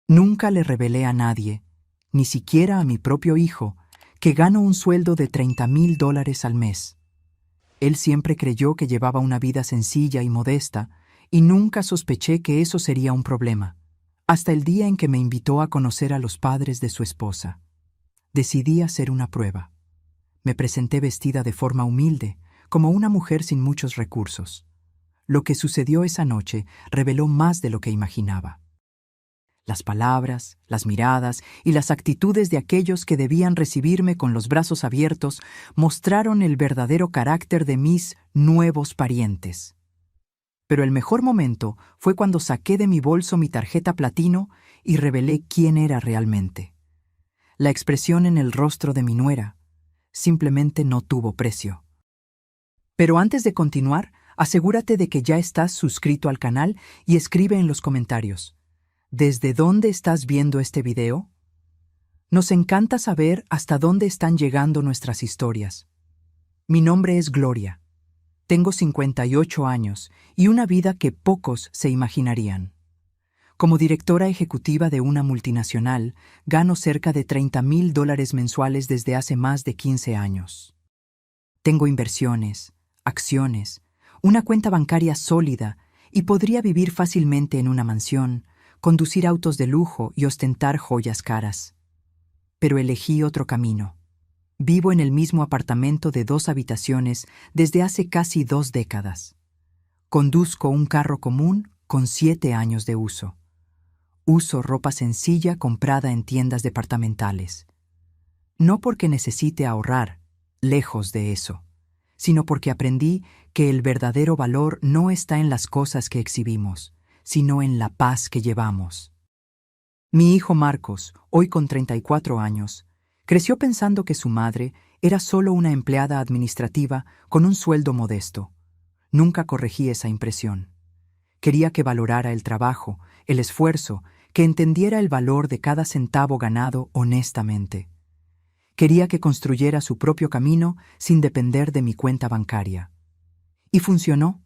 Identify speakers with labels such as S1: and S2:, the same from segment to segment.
S1: Nunca le revelé a nadie, ni siquiera a mi propio hijo, que gano un sueldo de $30,000 al mes. Él siempre creyó que llevaba una vida sencilla y modesta, y nunca sospeché que eso sería un problema, hasta el día en que me invitó a conocer a los padres de su esposa. Decidí hacer una prueba. Me presenté vestida de forma humilde, como una mujer sin muchos recursos. Lo que sucedió esa noche reveló más de lo que imaginaba. Las palabras, las miradas y las actitudes de aquellos que debían recibirme con los brazos abiertos mostraron el verdadero carácter de mis nuevos parientes. Pero el mejor momento fue cuando saqué de mi bolso mi tarjeta platino y revelé quién era realmente. La expresión en el rostro de mi nuera simplemente no tuvo precio. Pero antes de continuar, asegúrate de que ya estás suscrito al canal y escribe en los comentarios: ¿desde dónde estás viendo este video? Nos encanta saber hasta dónde están llegando nuestras historias. Mi nombre es Gloria. Tengo 58 años y una vida que pocos se imaginarían. Como directora ejecutiva de una multinacional, gano cerca de $30,000 mensuales desde hace más de 15 años. Tengo inversiones, acciones, una cuenta bancaria sólida y podría vivir fácilmente en una mansión, conducir autos de lujo y ostentar joyas caras. Pero elegí otro camino. Vivo en el mismo apartamento de 2 habitaciones desde hace casi 2 décadas. Conduzco un carro común con 7 años de uso. Uso ropa sencilla comprada en tiendas departamentales. No porque necesite ahorrar, lejos de eso, sino porque aprendí que el verdadero valor no está en las cosas que exhibimos, sino en la paz que llevamos. Mi hijo Marcos, hoy con 34 años, creció pensando que su madre era solo una empleada administrativa con un sueldo modesto. Nunca corregí esa impresión. Quería que valorara el trabajo, el esfuerzo, que entendiera el valor de cada centavo ganado honestamente. Quería que construyera su propio camino sin depender de mi cuenta bancaria. Y funcionó.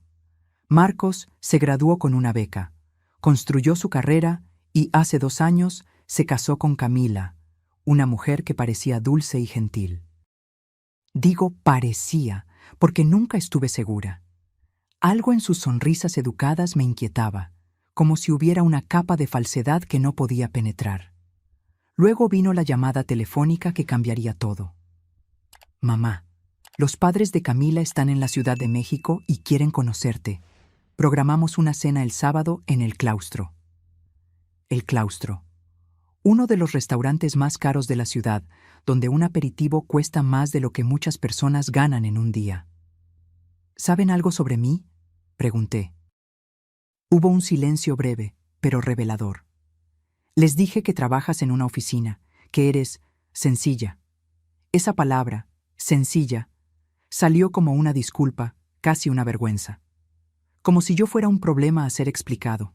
S1: Marcos se graduó con una beca, construyó su carrera y hace 2 años se casó con Camila, una mujer que parecía dulce y gentil. Digo parecía porque nunca estuve segura. Algo en sus sonrisas educadas me inquietaba, como si hubiera una capa de falsedad que no podía penetrar. Luego vino la llamada telefónica que cambiaría todo. Mamá, los padres de Camila están en la Ciudad de México y quieren conocerte. Programamos una cena el sábado en El Claustro. El Claustro, uno de los restaurantes más caros de la ciudad, donde un aperitivo cuesta más de lo que muchas personas ganan en un día. ¿Saben algo sobre mí?, pregunté. Hubo un silencio breve, pero revelador. Les dije que trabajas en una oficina, que eres sencilla. Esa palabra, sencilla, salió como una disculpa, casi una vergüenza. Como si yo fuera un problema a ser explicado.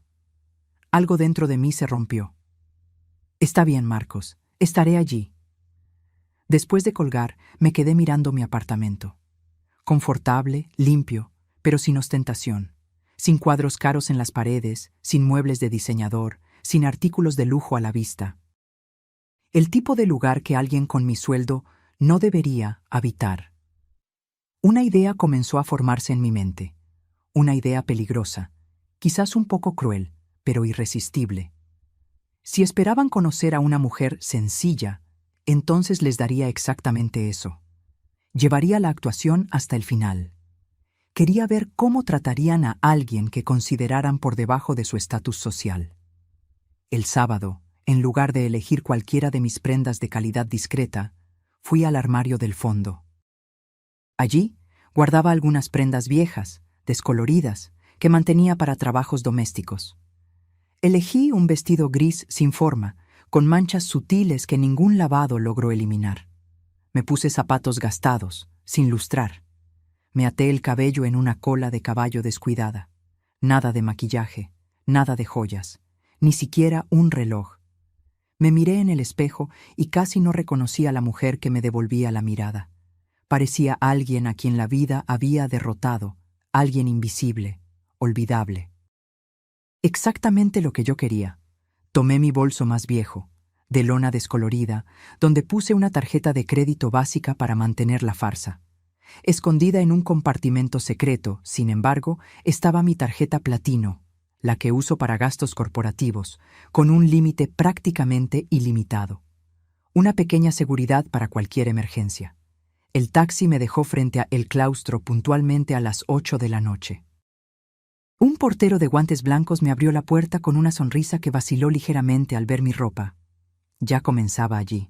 S1: Algo dentro de mí se rompió. Está bien, Marcos, estaré allí. Después de colgar, me quedé mirando mi apartamento. Confortable, limpio, pero sin ostentación. Sin cuadros caros en las paredes, sin muebles de diseñador, sin artículos de lujo a la vista. El tipo de lugar que alguien con mi sueldo no debería habitar. Una idea comenzó a formarse en mi mente. Una idea peligrosa, quizás un poco cruel, pero irresistible. Si esperaban conocer a una mujer sencilla, entonces les daría exactamente eso. Llevaría la actuación hasta el final. Quería ver cómo tratarían a alguien que consideraran por debajo de su estatus social. El sábado, en lugar de elegir cualquiera de mis prendas de calidad discreta, fui al armario del fondo. Allí guardaba algunas prendas viejas, descoloridas, que mantenía para trabajos domésticos. Elegí un vestido gris sin forma, con manchas sutiles que ningún lavado logró eliminar. Me puse zapatos gastados, sin lustrar. Me até el cabello en una cola de caballo descuidada. Nada de maquillaje, nada de joyas, ni siquiera un reloj. Me miré en el espejo y casi no reconocí a la mujer que me devolvía la mirada. Parecía alguien a quien la vida había derrotado, alguien invisible, olvidable. Exactamente lo que yo quería. Tomé mi bolso más viejo, de lona descolorida, donde puse una tarjeta de crédito básica para mantener la farsa. Escondida en un compartimento secreto, sin embargo, estaba mi tarjeta platino, la que uso para gastos corporativos, con un límite prácticamente ilimitado. Una pequeña seguridad para cualquier emergencia. El taxi me dejó frente a El Claustro puntualmente a las 8 de la noche. Un portero de guantes blancos me abrió la puerta con una sonrisa que vaciló ligeramente al ver mi ropa. Ya comenzaba allí.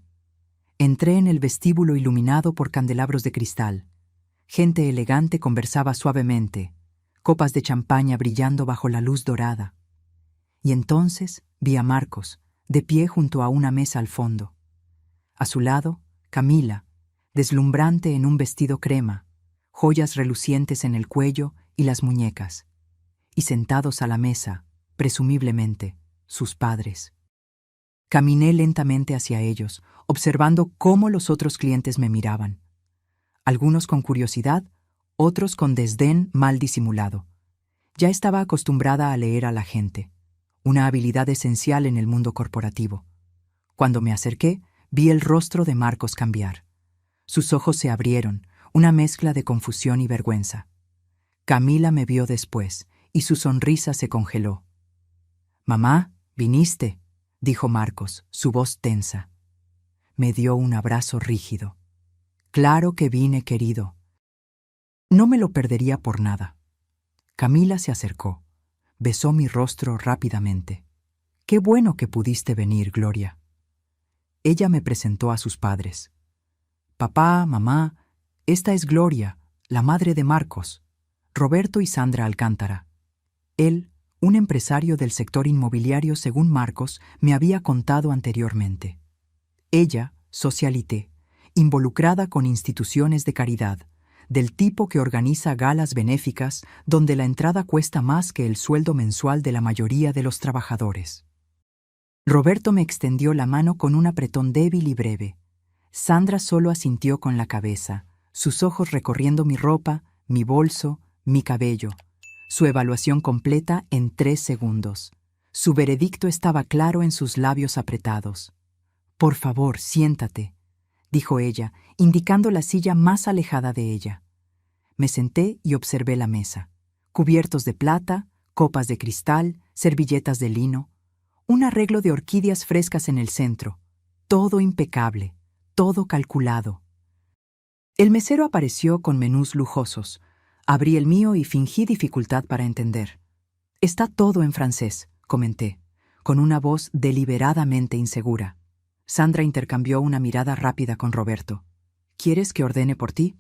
S1: Entré en el vestíbulo iluminado por candelabros de cristal. Gente elegante conversaba suavemente, copas de champaña brillando bajo la luz dorada. Y entonces vi a Marcos, de pie junto a una mesa al fondo. A su lado, Camila, deslumbrante en un vestido crema, joyas relucientes en el cuello y las muñecas. Y sentados a la mesa, presumiblemente, sus padres. Caminé lentamente hacia ellos, observando cómo los otros clientes me miraban. Algunos con curiosidad, otros con desdén mal disimulado. Ya estaba acostumbrada a leer a la gente, una habilidad esencial en el mundo corporativo. Cuando me acerqué, vi el rostro de Marcos cambiar. Sus ojos se abrieron, una mezcla de confusión y vergüenza. Camila me vio después, y su sonrisa se congeló. «Mamá, viniste», dijo Marcos, su voz tensa. Me dio un abrazo rígido. «Claro que vine, querido. No me lo perdería por nada». Camila se acercó, besó mi rostro rápidamente. «Qué bueno que pudiste venir, Gloria». Ella me presentó a sus padres. «Papá, mamá, esta es Gloria, la madre de Marcos, Roberto y Sandra Alcántara». Él, un empresario del sector inmobiliario según Marcos, me había contado anteriormente. Ella, socialité, involucrada con instituciones de caridad, del tipo que organiza galas benéficas donde la entrada cuesta más que el sueldo mensual de la mayoría de los trabajadores. Roberto me extendió la mano con un apretón débil y breve. Sandra solo asintió con la cabeza, sus ojos recorriendo mi ropa, mi bolso, mi cabello. Su evaluación completa en 3 segundos. Su veredicto estaba claro en sus labios apretados. «Por favor, siéntate», dijo ella, indicando la silla más alejada de ella. Me senté y observé la mesa. Cubiertos de plata, copas de cristal, servilletas de lino, un arreglo de orquídeas frescas en el centro. Todo impecable, todo calculado. El mesero apareció con menús lujosos. Abrí el mío y fingí dificultad para entender. «Está todo en francés», comenté, con una voz deliberadamente insegura. Sandra intercambió una mirada rápida con Roberto. «¿Quieres que ordene por ti?»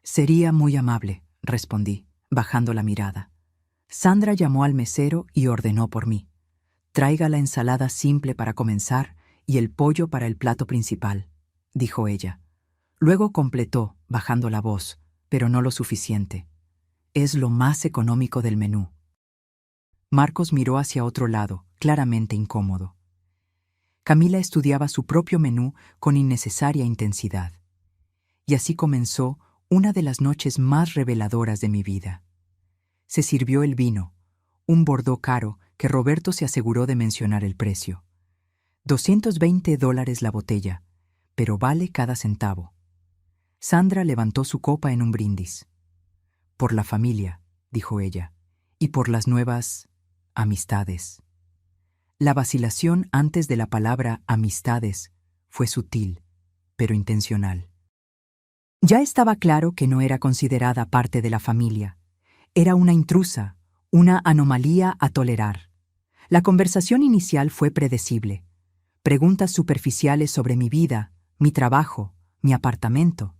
S1: «Sería muy amable», respondí, bajando la mirada. Sandra llamó al mesero y ordenó por mí. «Traiga la ensalada simple para comenzar y el pollo para el plato principal», dijo ella. Luego completó, bajando la voz, pero no lo suficiente. «Es lo más económico del menú». Marcos miró hacia otro lado, claramente incómodo. Camila estudiaba su propio menú con innecesaria intensidad. Y así comenzó una de las noches más reveladoras de mi vida. Se sirvió el vino, un Bordeaux caro que Roberto se aseguró de mencionar el precio. $220 la botella, pero vale cada centavo. Sandra levantó su copa en un brindis. «Por la familia», dijo ella, «y por las nuevas amistades». La vacilación antes de la palabra amistades fue sutil, pero intencional. Ya estaba claro que no era considerada parte de la familia. Era una intrusa, una anomalía a tolerar. La conversación inicial fue predecible. Preguntas superficiales sobre mi vida, mi trabajo, mi apartamento.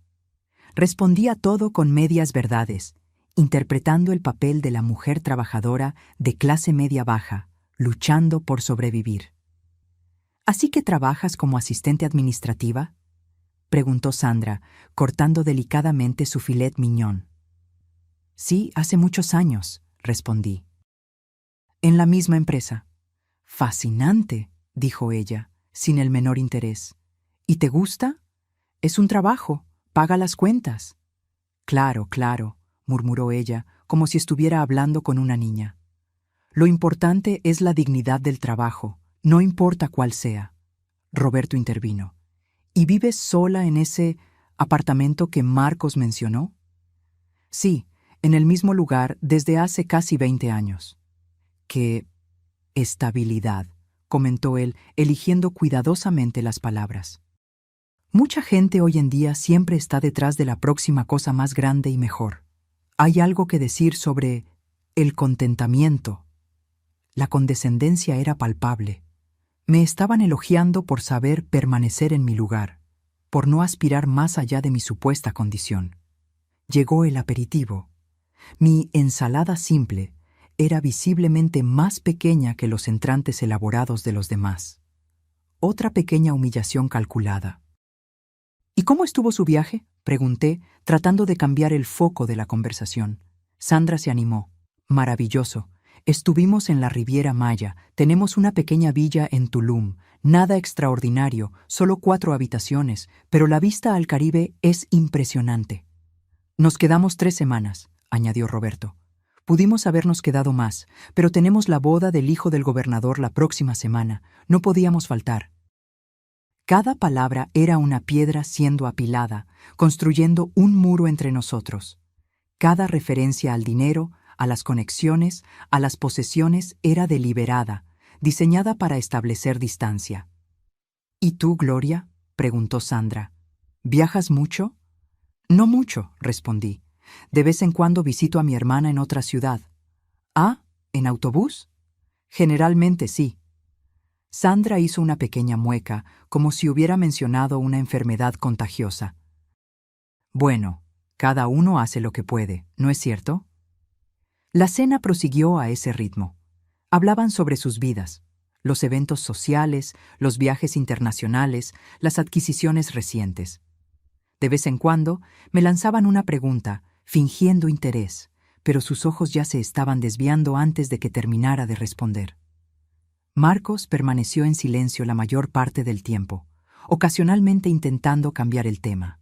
S1: Respondía todo con medias verdades, interpretando el papel de la mujer trabajadora de clase media baja, luchando por sobrevivir. «¿Así que trabajas como asistente administrativa?», preguntó Sandra, cortando delicadamente su filet mignon. «Sí, hace muchos años», respondí. «¿En la misma empresa?» «Fascinante», dijo ella, sin el menor interés. «¿Y te gusta? Es un trabajo, paga las cuentas». «Claro, claro», murmuró ella, como si estuviera hablando con una niña. «Lo importante es la dignidad del trabajo, No importa cuál sea, Roberto intervino. ¿Y vives sola en ese apartamento que Marcos mencionó? Sí, en el mismo lugar desde hace casi 20 años. ¡Qué estabilidad!, comentó él, eligiendo cuidadosamente las palabras. Mucha gente hoy en día siempre está detrás de la próxima cosa más grande y mejor. Hay algo que decir sobre el contentamiento. La condescendencia era palpable. Me estaban elogiando por saber permanecer en mi lugar, por no aspirar más allá de mi supuesta condición. Llegó el aperitivo. Mi ensalada simple era visiblemente más pequeña que los entrantes elaborados de los demás. Otra pequeña humillación calculada. ¿Y cómo estuvo su viaje?, pregunté, tratando de cambiar el foco de la conversación. Sandra se animó. Maravilloso. Estuvimos en la Riviera Maya, tenemos una pequeña villa en Tulum, nada extraordinario, solo 4 habitaciones, pero la vista al Caribe es impresionante. Nos quedamos 3 semanas, añadió Roberto. Pudimos habernos quedado más, pero tenemos la boda del hijo del gobernador la próxima semana, no podíamos faltar. Cada palabra era una piedra siendo apilada, construyendo un muro entre nosotros. Cada referencia al dinero, a las conexiones, a las posesiones era deliberada, diseñada para establecer distancia. ¿Y tú, Gloria?, preguntó Sandra. ¿Viajas mucho? No mucho, respondí. De vez en cuando visito a mi hermana en otra ciudad. ¿Ah, en autobús? Generalmente sí. Sandra hizo una pequeña mueca, como si hubiera mencionado una enfermedad contagiosa. Bueno, cada uno hace lo que puede, ¿no es cierto? La cena prosiguió a ese ritmo. Hablaban sobre sus vidas, los eventos sociales, los viajes internacionales, las adquisiciones recientes. De vez en cuando me lanzaban una pregunta, fingiendo interés, pero sus ojos ya se estaban desviando antes de que terminara de responder. Marcos permaneció en silencio la mayor parte del tiempo, ocasionalmente intentando cambiar el tema.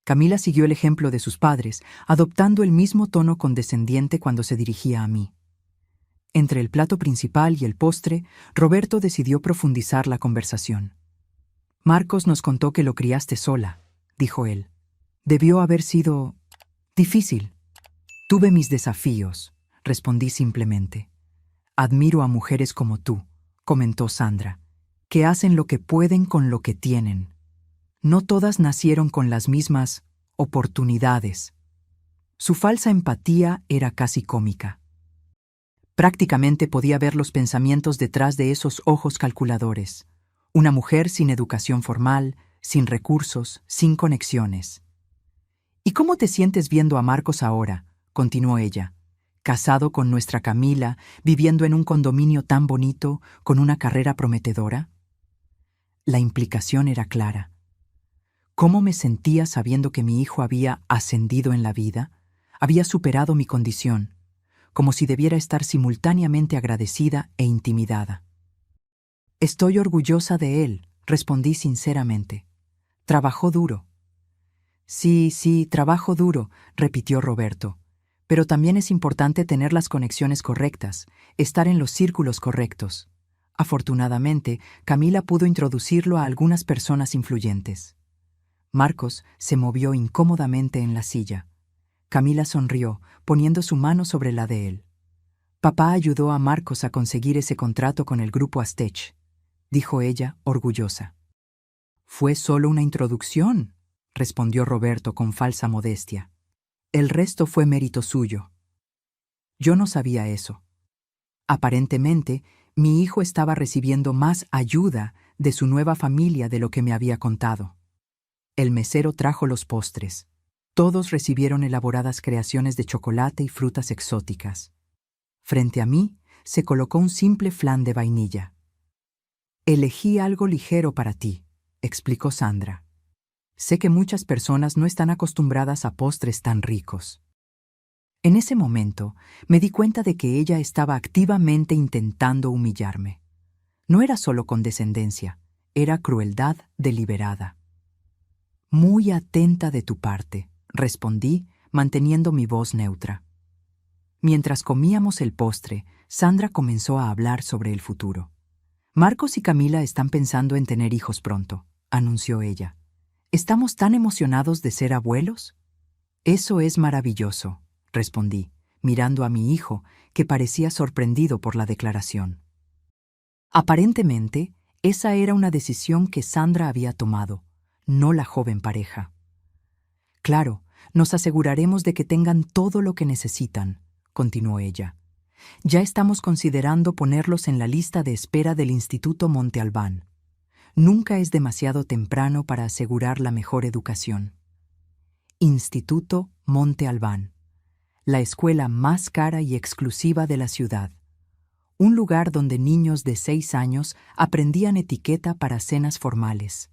S1: Camila siguió el ejemplo de sus padres, adoptando el mismo tono condescendiente cuando se dirigía a mí. Entre el plato principal y el postre, Roberto decidió profundizar la conversación. Marcos nos contó que lo criaste sola, dijo él. Debió haber sido difícil. Tuve mis desafíos, respondí simplemente. Admiro a mujeres como tú, comentó Sandra, que hacen lo que pueden con lo que tienen. No todas nacieron con las mismas oportunidades. Su falsa empatía era casi cómica. Prácticamente podía ver los pensamientos detrás de esos ojos calculadores. Una mujer sin educación formal, sin recursos, sin conexiones. ¿Y cómo te sientes viendo a Marcos ahora?, continuó ella. Casado con nuestra Camila, viviendo en un condominio tan bonito, con una carrera prometedora. La implicación era clara. ¿Cómo me sentía sabiendo que mi hijo había ascendido en la vida? Había superado mi condición, como si debiera estar simultáneamente agradecida e intimidada. Estoy orgullosa de él, respondí sinceramente. Trabajó duro. Sí, trabajo duro, repitió Roberto. Pero también es importante tener las conexiones correctas, estar en los círculos correctos. Afortunadamente, Camila pudo introducirlo a algunas personas influyentes. Marcos se movió incómodamente en la silla. Camila sonrió, poniendo su mano sobre la de él. Papá ayudó a Marcos a conseguir ese contrato con el grupo Aztec, dijo ella, orgullosa. Fue solo una introducción, respondió Roberto con falsa modestia. El resto fue mérito suyo. Yo no sabía eso. Aparentemente, mi hijo estaba recibiendo más ayuda de su nueva familia de lo que me había contado. El mesero trajo los postres. Todos recibieron elaboradas creaciones de chocolate y frutas exóticas. Frente a mí se colocó un simple flan de vainilla. Elegí algo ligero para ti, explicó Sandra. Sé que muchas personas no están acostumbradas a postres tan ricos. En ese momento me di cuenta de que ella estaba activamente intentando humillarme. No era solo condescendencia, era crueldad deliberada. Muy atenta de tu parte, respondí, manteniendo mi voz neutra. Mientras comíamos el postre, Sandra comenzó a hablar sobre el futuro. Marcos y Camila están pensando en tener hijos pronto, anunció ella. ¿Estamos tan emocionados de ser abuelos? Eso es maravilloso, respondí, mirando a mi hijo, que parecía sorprendido por la declaración. Aparentemente, esa era una decisión que Sandra había tomado, no la joven pareja. Claro, nos aseguraremos de que tengan todo lo que necesitan, continuó ella. Ya estamos considerando ponerlos en la lista de espera del Instituto Monte Albán. Nunca es demasiado temprano para asegurar la mejor educación. Instituto Monte Albán, la escuela más cara y exclusiva de la ciudad. Un lugar donde niños de 6 años aprendían etiqueta para cenas formales.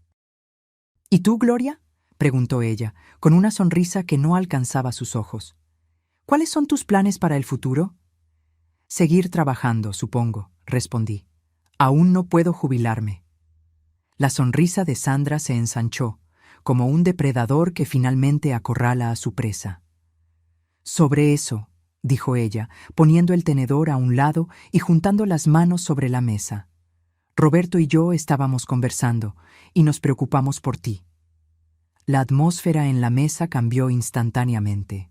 S1: ¿Y tú, Gloria?, preguntó ella, con una sonrisa que no alcanzaba sus ojos. ¿Cuáles son tus planes para el futuro? Seguir trabajando, supongo, respondí. Aún no puedo jubilarme. La sonrisa de Sandra se ensanchó, como un depredador que finalmente acorrala a su presa. Sobre eso, dijo ella, poniendo el tenedor a un lado y juntando las manos sobre la mesa. Roberto y yo estábamos conversando, y nos preocupamos por ti. La atmósfera en la mesa cambió instantáneamente.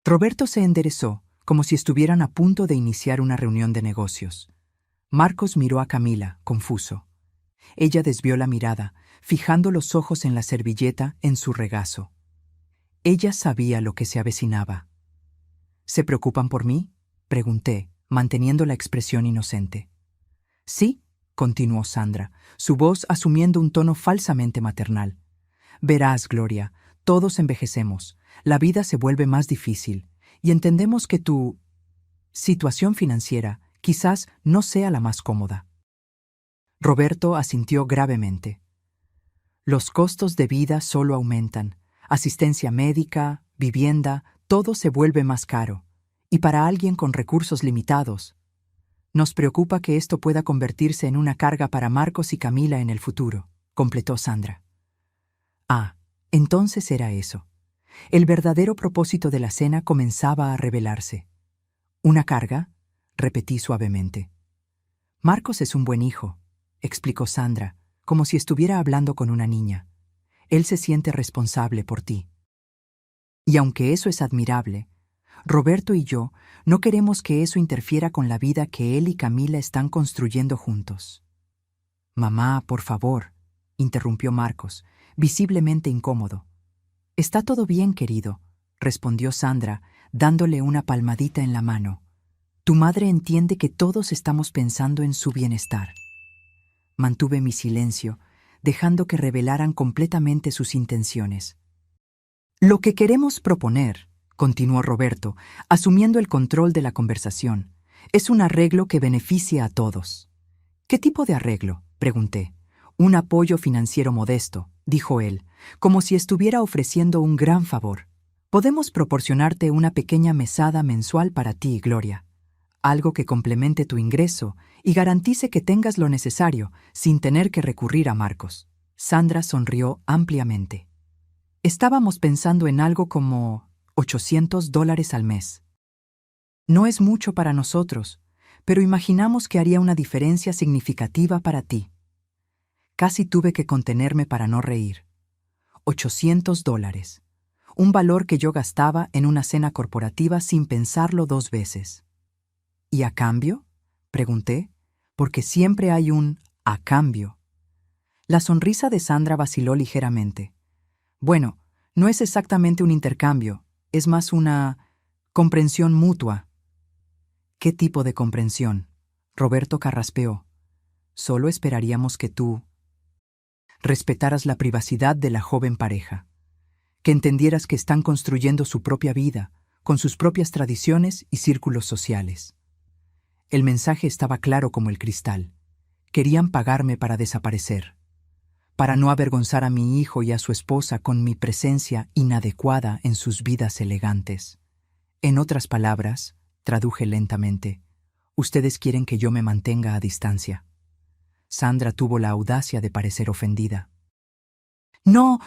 S1: Roberto se enderezó, como si estuvieran a punto de iniciar una reunión de negocios. Marcos miró a Camila, confuso. Ella desvió la mirada, fijando los ojos en la servilleta en su regazo. Ella sabía lo que se avecinaba. ¿Se preocupan por mí?, pregunté, manteniendo la expresión inocente. Sí, continuó Sandra, su voz asumiendo un tono falsamente maternal. Verás, Gloria, todos envejecemos, la vida se vuelve más difícil, y entendemos que tu situación financiera quizás no sea la más cómoda. Roberto asintió gravemente. Los costos de vida solo aumentan. Asistencia médica, vivienda, todo se vuelve más caro. Y para alguien con recursos limitados, nos preocupa que esto pueda convertirse en una carga para Marcos y Camila en el futuro, completó Sandra. Ah, entonces era eso. El verdadero propósito de la cena comenzaba a revelarse. ¿Una carga?, repetí suavemente. Marcos es un buen hijo, explicó Sandra, como si estuviera hablando con una niña. Él se siente responsable por ti. Y aunque eso es admirable, Roberto y yo no queremos que eso interfiera con la vida que él y Camila están construyendo juntos. Mamá, por favor, interrumpió Marcos, visiblemente incómodo. Está todo bien, querido, respondió Sandra, dándole una palmadita en la mano. Tu madre entiende que todos estamos pensando en su bienestar. Mantuve mi silencio, dejando que revelaran completamente sus intenciones. Lo que queremos proponer, continuó Roberto, asumiendo el control de la conversación, es un arreglo que beneficie a todos. ¿Qué tipo de arreglo?, pregunté. Un apoyo financiero modesto, dijo él, como si estuviera ofreciendo un gran favor. Podemos proporcionarte una pequeña mesada mensual para ti, Gloria. Algo que complemente tu ingreso y garantice que tengas lo necesario sin tener que recurrir a Marcos. Sandra sonrió ampliamente. Estábamos pensando en algo como $800 al mes. No es mucho para nosotros, pero imaginamos que haría una diferencia significativa para ti. Casi tuve que contenerme para no reír. $800. Un valor que yo gastaba en una cena corporativa sin pensarlo 2 veces. ¿Y a cambio?, pregunté, porque siempre hay un a cambio. La sonrisa de Sandra vaciló ligeramente. Bueno, no es exactamente un intercambio, es más una comprensión mutua. ¿Qué tipo de comprensión?, Roberto carraspeó. Solo esperaríamos que tú respetaras la privacidad de la joven pareja, que entendieras que están construyendo su propia vida, con sus propias tradiciones y círculos sociales. El mensaje estaba claro como el cristal. Querían pagarme para desaparecer, para no avergonzar a mi hijo y a su esposa con mi presencia inadecuada en sus vidas elegantes. En otras palabras, traduje lentamente, ustedes quieren que yo me mantenga a distancia. Sandra tuvo la audacia de parecer ofendida. No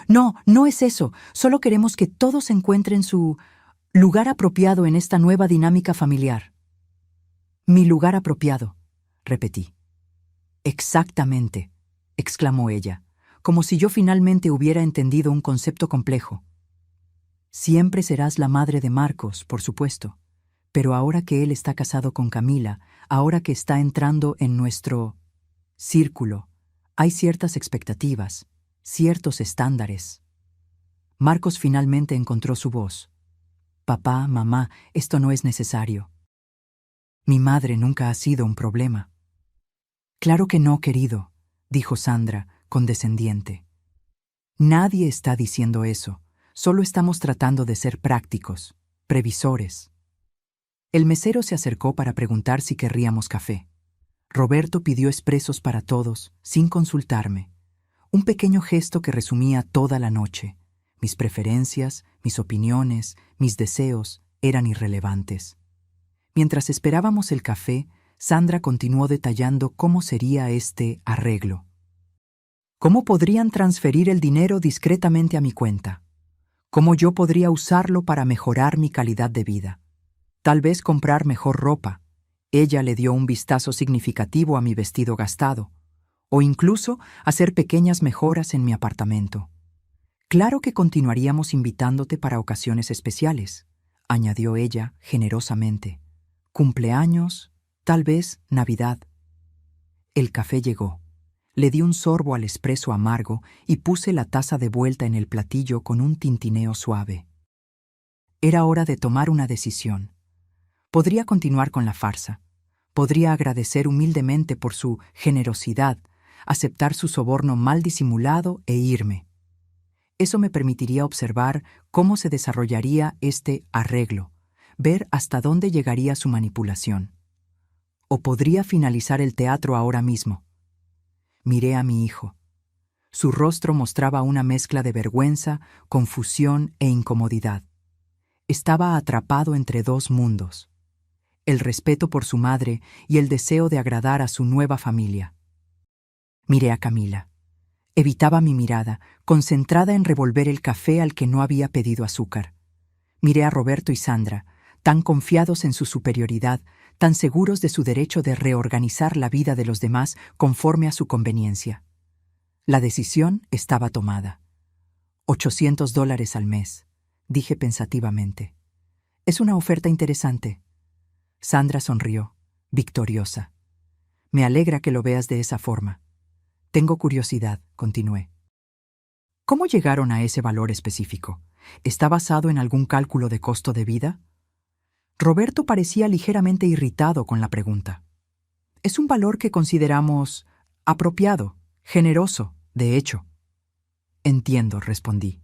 S1: es eso. Solo queremos que todos encuentren su lugar apropiado en esta nueva dinámica familiar. Mi lugar apropiado, repetí. Exactamente, exclamó ella, como si yo finalmente hubiera entendido un concepto complejo. Siempre serás la madre de Marcos, por supuesto, pero ahora que él está casado con Camila, ahora que está entrando en nuestro círculo, hay ciertas expectativas, ciertos estándares. Marcos finalmente encontró su voz. Papá, mamá, esto no es necesario. Mi madre nunca ha sido un problema. Claro que no, querido, dijo Sandra, condescendiente. Nadie está diciendo eso, solo estamos tratando de ser prácticos, previsores. El mesero se acercó para preguntar si querríamos café. Roberto pidió expresos para todos, sin consultarme. Un pequeño gesto que resumía toda la noche. Mis preferencias, mis opiniones, mis deseos eran irrelevantes. Mientras esperábamos el café, Sandra continuó detallando cómo sería este arreglo. ¿Cómo podrían transferir el dinero discretamente a mi cuenta? ¿Cómo yo podría usarlo para mejorar mi calidad de vida? Tal vez comprar mejor ropa. Ella le dio un vistazo significativo a mi vestido gastado. O incluso hacer pequeñas mejoras en mi apartamento. Claro que continuaríamos invitándote para ocasiones especiales, añadió ella generosamente. Cumpleaños, tal vez Navidad. El café llegó. Le di un sorbo al espresso amargo y puse la taza de vuelta en el platillo con un tintineo suave. Era hora de tomar una decisión. Podría continuar con la farsa. Podría agradecer humildemente por su generosidad, aceptar su soborno mal disimulado e irme. Eso me permitiría observar cómo se desarrollaría este arreglo, ver hasta dónde llegaría su manipulación. O podría finalizar el teatro ahora mismo. Miré a mi hijo. Su rostro mostraba una mezcla de vergüenza, confusión e incomodidad. Estaba atrapado entre dos mundos: el respeto por su madre y el deseo de agradar a su nueva familia. Miré a Camila. Evitaba mi mirada, concentrada en revolver el café al que no había pedido azúcar. Miré a Roberto y Sandra, tan confiados en su superioridad, tan seguros de su derecho de reorganizar la vida de los demás conforme a su conveniencia. La decisión estaba tomada. $800 al mes, dije pensativamente. Es una oferta interesante. Sandra sonrió, victoriosa. Me alegra que lo veas de esa forma. Tengo curiosidad, continué. ¿Cómo llegaron a ese valor específico? ¿Está basado en algún cálculo de costo de vida? Roberto parecía ligeramente irritado con la pregunta. Es un valor que consideramos apropiado, generoso, de hecho. Entiendo, respondí.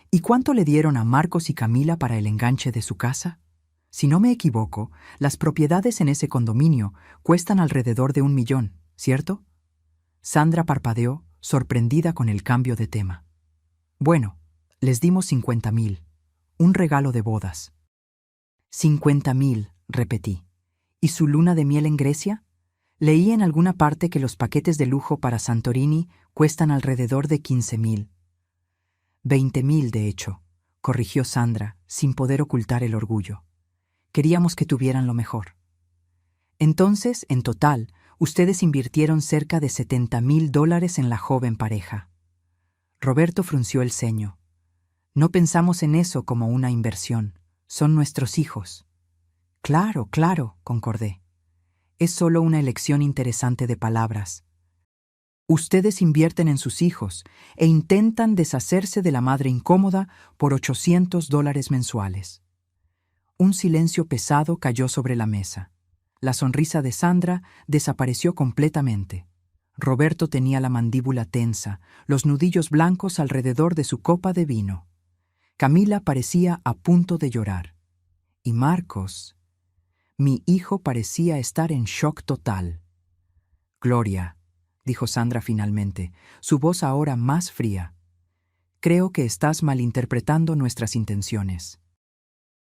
S1: ¿Y cuánto le dieron a Marcos y Camila para el enganche de su casa? Si no me equivoco, las propiedades en ese condominio cuestan alrededor de 1 millón, ¿cierto? Sandra parpadeó, sorprendida con el cambio de tema. Bueno, les dimos 50,000. Un regalo de bodas. 50,000, repetí. ¿Y su luna de miel en Grecia? Leí en alguna parte que los paquetes de lujo para Santorini cuestan alrededor de 15,000. 20,000, de hecho, corrigió Sandra, sin poder ocultar el orgullo. Queríamos que tuvieran lo mejor. Entonces, en total, ustedes invirtieron cerca de $70,000 en la joven pareja. Roberto frunció el ceño. No pensamos en eso como una inversión. Son nuestros hijos. Claro, claro, concordé. Es solo una elección interesante de palabras. Ustedes invierten en sus hijos e intentan deshacerse de la madre incómoda por $800 mensuales. Un silencio pesado cayó sobre la mesa. La sonrisa de Sandra desapareció completamente. Roberto tenía la mandíbula tensa, los nudillos blancos alrededor de su copa de vino. Camila parecía a punto de llorar. Y Marcos, mi hijo, parecía estar en shock total. Gloria, dijo Sandra finalmente, su voz ahora más fría. Creo que estás malinterpretando nuestras intenciones.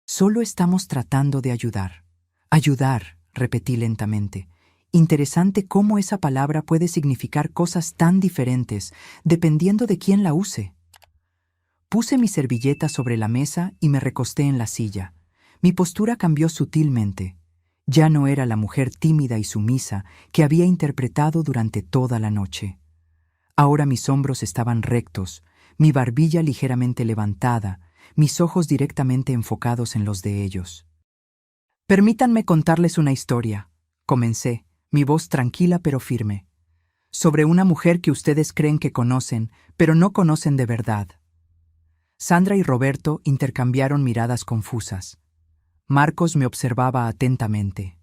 S1: Solo estamos tratando de ayudar. Ayudar, repetí lentamente. Interesante cómo esa palabra puede significar cosas tan diferentes, dependiendo de quién la use. Puse mi servilleta sobre la mesa y me recosté en la silla. Mi postura cambió sutilmente. Ya no era la mujer tímida y sumisa que había interpretado durante toda la noche. Ahora mis hombros estaban rectos, mi barbilla ligeramente levantada, mis ojos directamente enfocados en los de ellos. Permítanme contarles una historia, comencé, mi voz tranquila pero firme, sobre una mujer que ustedes creen que conocen, pero no conocen de verdad. Sandra y Roberto intercambiaron miradas confusas. Marcos me observaba atentamente.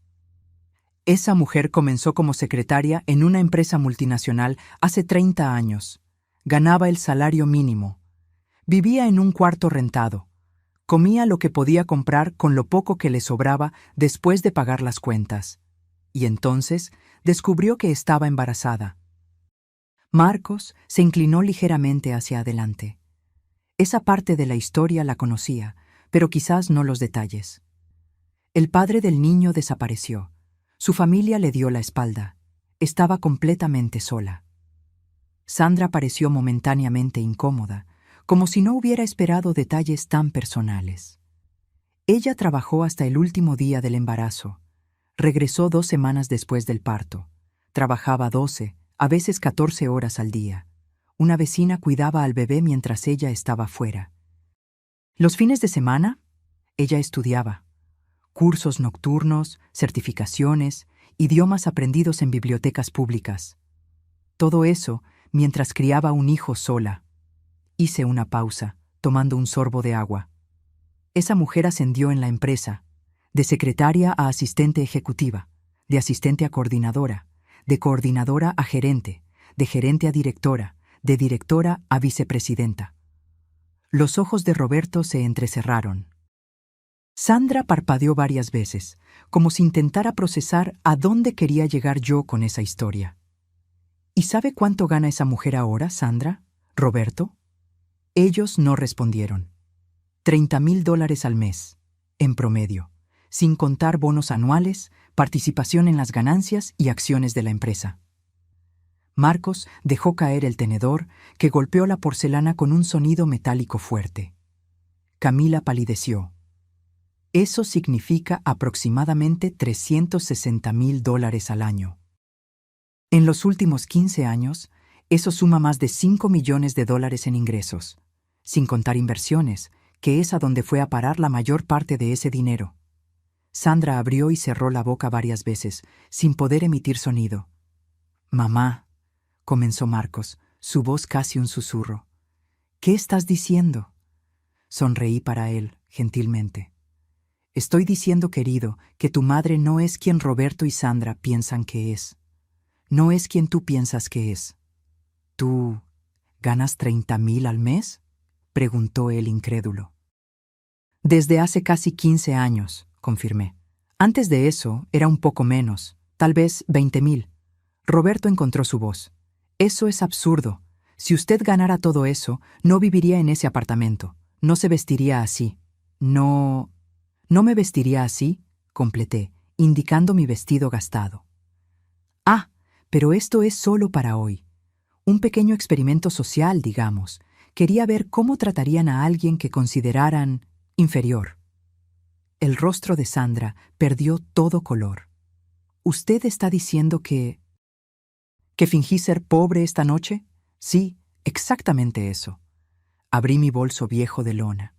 S1: Esa mujer comenzó como secretaria en una empresa multinacional hace 30 años. Ganaba el salario mínimo. Vivía en un cuarto rentado. Comía lo que podía comprar con lo poco que le sobraba después de pagar las cuentas. Y entonces descubrió que estaba embarazada. Marcos se inclinó ligeramente hacia adelante. Esa parte de la historia la conocía, pero quizás no los detalles. El padre del niño desapareció. Su familia le dio la espalda. Estaba completamente sola. Sandra pareció momentáneamente incómoda, como si no hubiera esperado detalles tan personales. Ella trabajó hasta el último día del embarazo. Regresó 2 semanas después del parto. Trabajaba 12, a veces 14 horas al día. Una vecina cuidaba al bebé mientras ella estaba fuera. Los fines de semana, ella estudiaba. Cursos nocturnos, certificaciones, idiomas aprendidos en bibliotecas públicas. Todo eso mientras criaba un hijo sola. Hice una pausa, tomando un sorbo de agua. Esa mujer ascendió en la empresa, de secretaria a asistente ejecutiva, de asistente a coordinadora, de coordinadora a gerente, de gerente a directora, de directora a vicepresidenta. Los ojos de Roberto se entrecerraron. Sandra parpadeó varias veces, como si intentara procesar a dónde quería llegar yo con esa historia. ¿Y sabe cuánto gana esa mujer ahora, Sandra? ¿Roberto? Ellos no respondieron. $30,000 al mes, en promedio, sin contar bonos anuales, participación en las ganancias y acciones de la empresa. Marcos dejó caer el tenedor, que golpeó la porcelana con un sonido metálico fuerte. Camila palideció. Eso significa aproximadamente $360,000 al año. En los últimos 15 años, eso suma más de $5 millones en ingresos, sin contar inversiones, que es a donde fue a parar la mayor parte de ese dinero. Sandra abrió y cerró la boca varias veces, sin poder emitir sonido. «Mamá», comenzó Marcos, su voz casi un susurro. «¿Qué estás diciendo?» Sonreí para él, gentilmente. «Estoy diciendo, querido, que tu madre no es quien Roberto y Sandra piensan que es. No es quien tú piensas que es». «¿Tú ganas 30,000 al mes?», preguntó él incrédulo. «Desde hace casi 15 años», confirmé. «Antes de eso era un poco menos, tal vez 20,000. Roberto encontró su voz. «Eso es absurdo. Si usted ganara todo eso, no viviría en ese apartamento. No se vestiría así. No me vestiría así», completé, indicando mi vestido gastado. «Ah, pero esto es solo para hoy. Un pequeño experimento social, digamos. Quería ver cómo tratarían a alguien que consideraran inferior». El rostro de Sandra perdió todo color. «¿Usted está diciendo que fingí ser pobre esta noche?» «Sí, exactamente eso». Abrí mi bolso viejo de lona.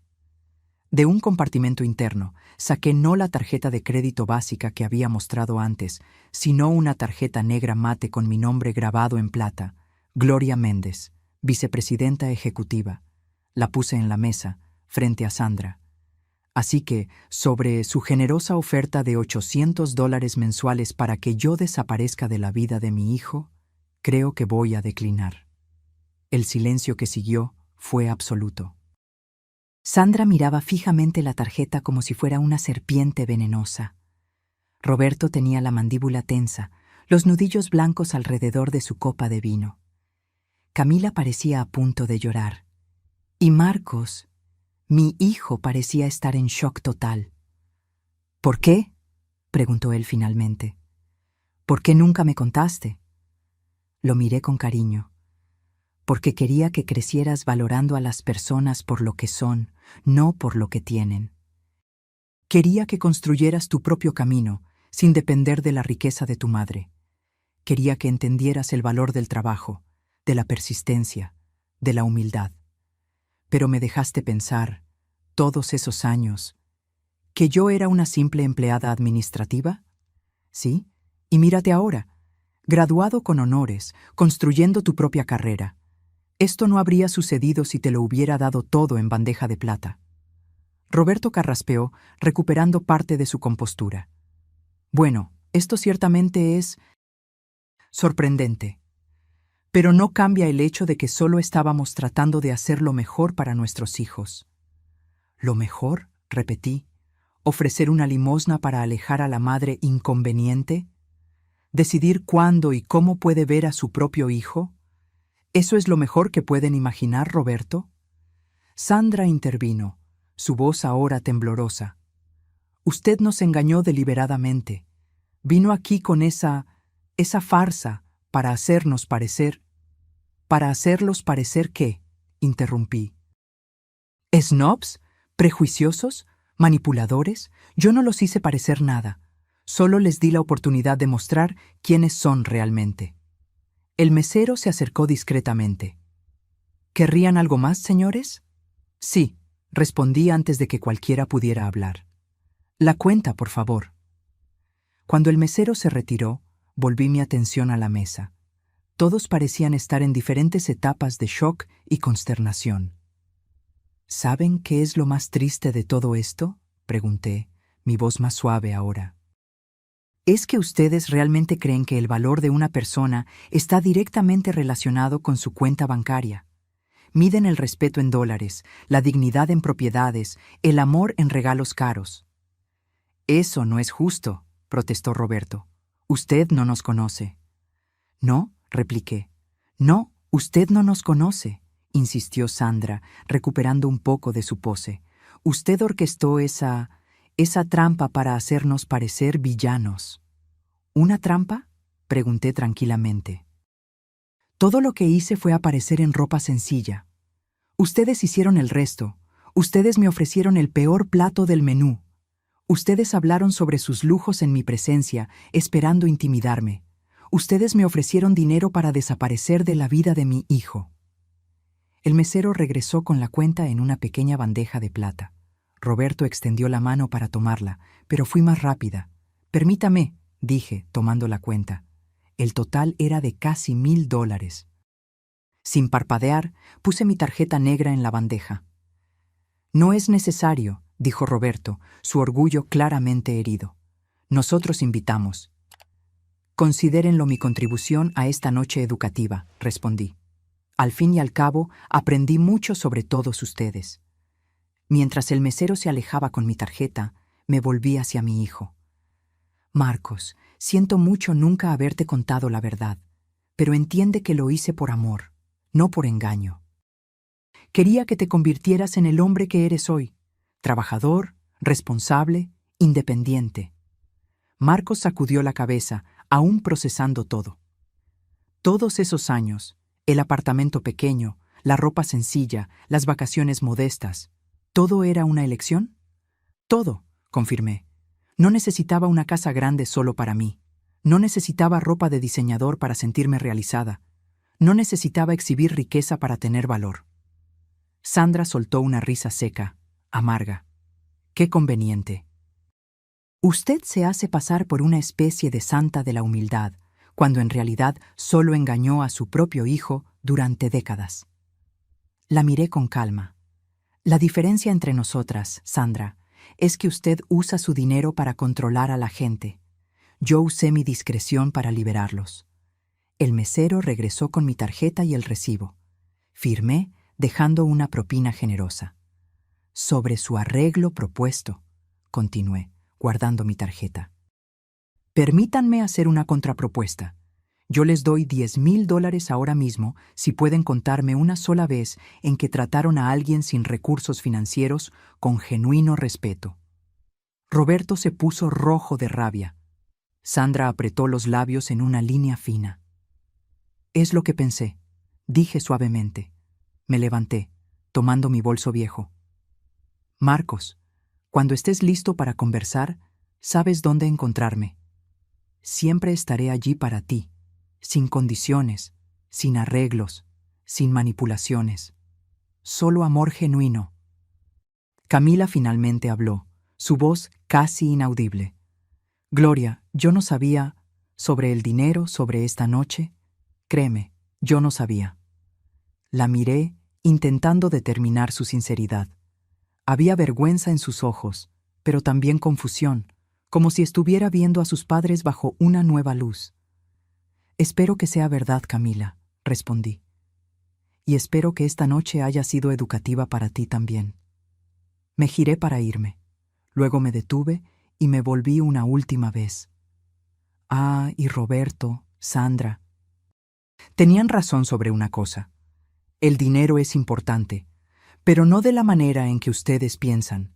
S1: De un compartimento interno saqué no la tarjeta de crédito básica que había mostrado antes, sino una tarjeta negra mate con mi nombre grabado en plata, Gloria Méndez, vicepresidenta ejecutiva. La puse en la mesa, frente a Sandra. Así que, sobre su generosa oferta de $800 mensuales para que yo desaparezca de la vida de mi hijo, creo que voy a declinar. El silencio que siguió fue absoluto. Sandra miraba fijamente la tarjeta como si fuera una serpiente venenosa. Roberto tenía la mandíbula tensa, los nudillos blancos alrededor de su copa de vino. Camila parecía a punto de llorar. Y Marcos, mi hijo, parecía estar en shock total. «¿Por qué?», preguntó él finalmente. «¿Por qué nunca me contaste?» Lo miré con cariño. «Porque quería que crecieras valorando a las personas por lo que son, no por lo que tienen. Quería que construyeras tu propio camino, sin depender de la riqueza de tu madre. Quería que entendieras el valor del trabajo, de la persistencia, de la humildad. Pero me dejaste pensar, todos esos años, ¿que yo era una simple empleada administrativa? Sí, y mírate ahora, graduado con honores, construyendo tu propia carrera. Esto no habría sucedido si te lo hubiera dado todo en bandeja de plata. Roberto carraspeó, recuperando parte de su compostura. Bueno, esto ciertamente es sorprendente. Pero no cambia el hecho de que solo estábamos tratando de hacer lo mejor para nuestros hijos. ¿Lo mejor?, repetí. ¿Ofrecer una limosna para alejar a la madre inconveniente? ¿Decidir cuándo y cómo puede ver a su propio hijo? ¿Eso es lo mejor que pueden imaginar, Roberto? Sandra intervino, su voz ahora temblorosa. Usted nos engañó deliberadamente. Vino aquí con esa farsa para hacernos parecer. ¿Para hacerlos parecer qué?, interrumpí. ¿Snobs? ¿Prejuiciosos? ¿Manipuladores? Yo no los hice parecer nada. Solo les di la oportunidad de mostrar quiénes son realmente. El mesero se acercó discretamente. ¿Querrían algo más, señores? Sí, respondí antes de que cualquiera pudiera hablar. La cuenta, por favor. Cuando el mesero se retiró, volví mi atención a la mesa. Todos parecían estar en diferentes etapas de shock y consternación. ¿Saben qué es lo más triste de todo esto?, pregunté, mi voz más suave ahora. ¿Es que ustedes realmente creen que el valor de una persona está directamente relacionado con su cuenta bancaria? Miden el respeto en dólares, la dignidad en propiedades, el amor en regalos caros. Eso no es justo, protestó Roberto. Usted no nos conoce. No, repliqué. No, usted no nos conoce, insistió Sandra, recuperando un poco de su pose. Usted orquestó esa trampa para hacernos parecer villanos. ¿Una trampa?, pregunté tranquilamente. Todo lo que hice fue aparecer en ropa sencilla. Ustedes hicieron el resto. Ustedes me ofrecieron el peor plato del menú. Ustedes hablaron sobre sus lujos en mi presencia, esperando intimidarme. Ustedes me ofrecieron dinero para desaparecer de la vida de mi hijo. El mesero regresó con la cuenta en una pequeña bandeja de plata. Roberto extendió la mano para tomarla, pero fui más rápida. Permítame, dije, tomando la cuenta. El total era de casi $1,000. Sin parpadear, puse mi tarjeta negra en la bandeja. No es necesario, dijo Roberto, su orgullo claramente herido. Nosotros invitamos. Considérenlo mi contribución a esta noche educativa, respondí. Al fin y al cabo, aprendí mucho sobre todos ustedes. Mientras el mesero se alejaba con mi tarjeta, me volví hacia mi hijo. Marcos, siento mucho nunca haberte contado la verdad, pero entiende que lo hice por amor, no por engaño. Quería que te convirtieras en el hombre que eres hoy, trabajador, responsable, independiente. Marcos sacudió la cabeza, aún procesando todo. Todos esos años, el apartamento pequeño, la ropa sencilla, las vacaciones modestas, ¿todo era una elección? Todo, confirmé. No necesitaba una casa grande solo para mí. No necesitaba ropa de diseñador para sentirme realizada. No necesitaba exhibir riqueza para tener valor. Sandra soltó una risa seca, amarga. ¡Qué conveniente! Usted se hace pasar por una especie de santa de la humildad, cuando en realidad solo engañó a su propio hijo durante décadas. La miré con calma. La diferencia entre nosotras, Sandra, es que usted usa su dinero para controlar a la gente. Yo usé mi discreción para liberarlos. El mesero regresó con mi tarjeta y el recibo. Firmé, dejando una propina generosa. Sobre su arreglo propuesto, continué, guardando mi tarjeta. Permítanme hacer una contrapropuesta. Yo les doy $10,000 ahora mismo si pueden contarme una sola vez en que trataron a alguien sin recursos financieros con genuino respeto. Roberto se puso rojo de rabia. Sandra apretó los labios en una línea fina. Es lo que pensé, dije suavemente. Me levanté, tomando mi bolso viejo. Marcos, cuando estés listo para conversar, sabes dónde encontrarme. Siempre estaré allí para ti, sin condiciones, sin arreglos, sin manipulaciones. Solo amor genuino. Camila finalmente habló, su voz casi inaudible. Gloria, yo no sabía sobre el dinero, sobre esta noche. Créeme, yo no sabía. La miré, intentando determinar su sinceridad. Había vergüenza en sus ojos, pero también confusión, como si estuviera viendo a sus padres bajo una nueva luz. Espero que sea verdad, Camila, respondí. Y espero que esta noche haya sido educativa para ti también. Me giré para irme. Luego me detuve y me volví una última vez. Ah, y Roberto, Sandra. Tenían razón sobre una cosa. El dinero es importante, pero no de la manera en que ustedes piensan.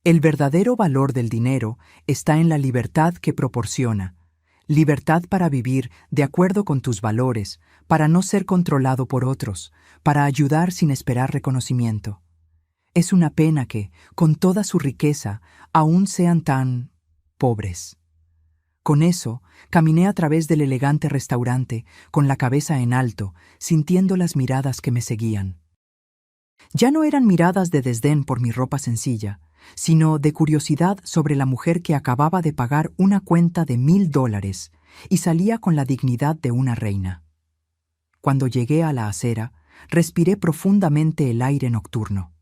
S1: El verdadero valor del dinero está en la libertad que proporciona. Libertad para vivir de acuerdo con tus valores, para no ser controlado por otros, para ayudar sin esperar reconocimiento. Es una pena que, con toda su riqueza, aún sean tan pobres. Con eso, caminé a través del elegante restaurante, con la cabeza en alto, sintiendo las miradas que me seguían. Ya no eran miradas de desdén por mi ropa sencilla, sino de curiosidad sobre la mujer que acababa de pagar una cuenta de $1000 y salía con la dignidad de una reina. Cuando llegué a la acera, respiré profundamente el aire nocturno.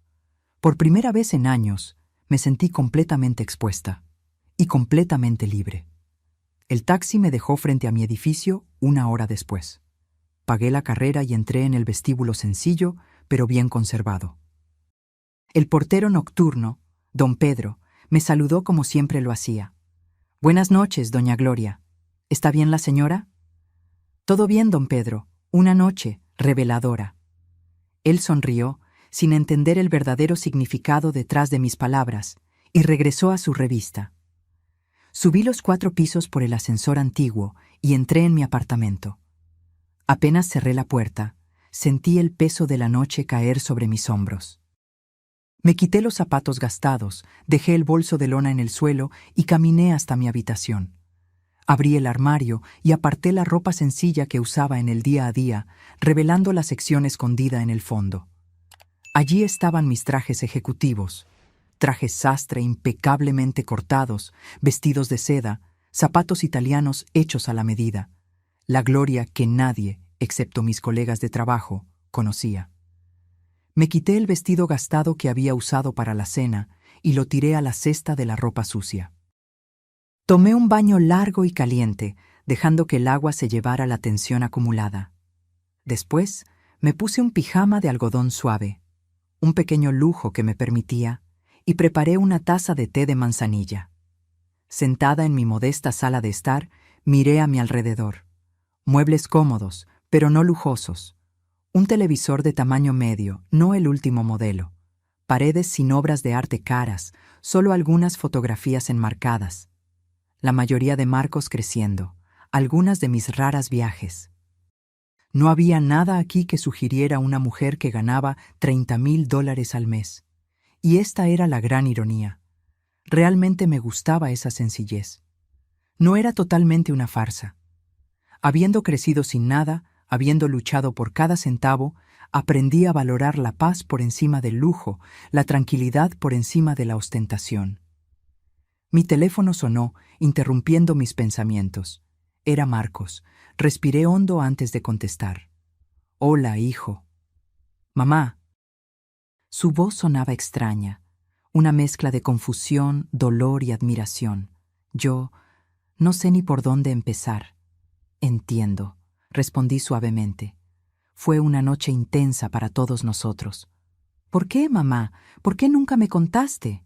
S1: Por primera vez en años, me sentí completamente expuesta y completamente libre. El taxi me dejó frente a mi edificio 1 hora después. Pagué la carrera y entré en el vestíbulo sencillo, pero bien conservado. El portero nocturno, don Pedro, me saludó como siempre lo hacía. «Buenas noches, doña Gloria. ¿Está bien la señora?» «Todo bien, don Pedro. Una noche reveladora». Él sonrió, sin entender el verdadero significado detrás de mis palabras, y regresó a su revista. Subí los 4 pisos por el ascensor antiguo y entré en mi apartamento. Apenas cerré la puerta, sentí el peso de la noche caer sobre mis hombros. Me quité los zapatos gastados, dejé el bolso de lona en el suelo y caminé hasta mi habitación. Abrí el armario y aparté la ropa sencilla que usaba en el día a día, revelando la sección escondida en el fondo. Allí estaban mis trajes ejecutivos, trajes sastre impecablemente cortados, vestidos de seda, zapatos italianos hechos a la medida, la Gloria que nadie, excepto mis colegas de trabajo, conocía. Me quité el vestido gastado que había usado para la cena y lo tiré a la cesta de la ropa sucia. Tomé un baño largo y caliente, dejando que el agua se llevara la tensión acumulada. Después, me puse un pijama de algodón suave, un pequeño lujo que me permitía, y preparé una taza de té de manzanilla. Sentada en mi modesta sala de estar, miré a mi alrededor. Muebles cómodos, pero no lujosos. Un televisor de tamaño medio, no el último modelo. Paredes sin obras de arte caras, solo algunas fotografías enmarcadas. La mayoría de marcos creciendo, algunas de mis raras viajes. No había nada aquí que sugiriera una mujer que ganaba $30,000 al mes. Y esta era la gran ironía. Realmente me gustaba esa sencillez. No era totalmente una farsa. Habiendo crecido sin nada, habiendo luchado por cada centavo, aprendí a valorar la paz por encima del lujo, la tranquilidad por encima de la ostentación. Mi teléfono sonó, interrumpiendo mis pensamientos. Era Marcos. Respiré hondo antes de contestar. «Hola, hijo». «Mamá». Su voz sonaba extraña, una mezcla de confusión, dolor y admiración. Yo no sé ni por dónde empezar. «Entiendo», respondí suavemente. «Fue una noche intensa para todos nosotros». «¿Por qué, mamá? ¿Por qué nunca me contaste?»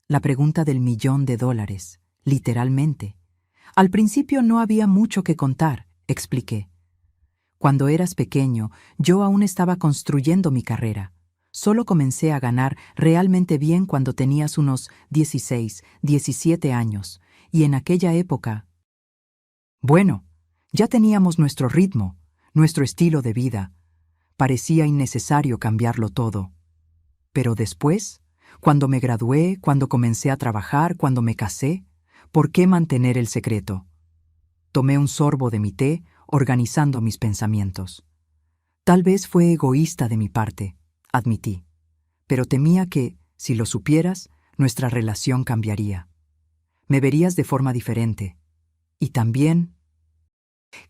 S1: La pregunta del $1,000,000, literalmente. «Al principio no había mucho que contar», expliqué. «Cuando eras pequeño, yo aún estaba construyendo mi carrera. Solo comencé a ganar realmente bien cuando tenías unos 16, 17 años, y en aquella época... Bueno, ya teníamos nuestro ritmo, nuestro estilo de vida. Parecía innecesario cambiarlo todo. Pero después, cuando me gradué, cuando comencé a trabajar, cuando me casé, ¿por qué mantener el secreto?» Tomé un sorbo de mi té, organizando mis pensamientos. Tal vez fue egoísta de mi parte, admití, pero temía que, si lo supieras, nuestra relación cambiaría. Me verías de forma diferente. Y también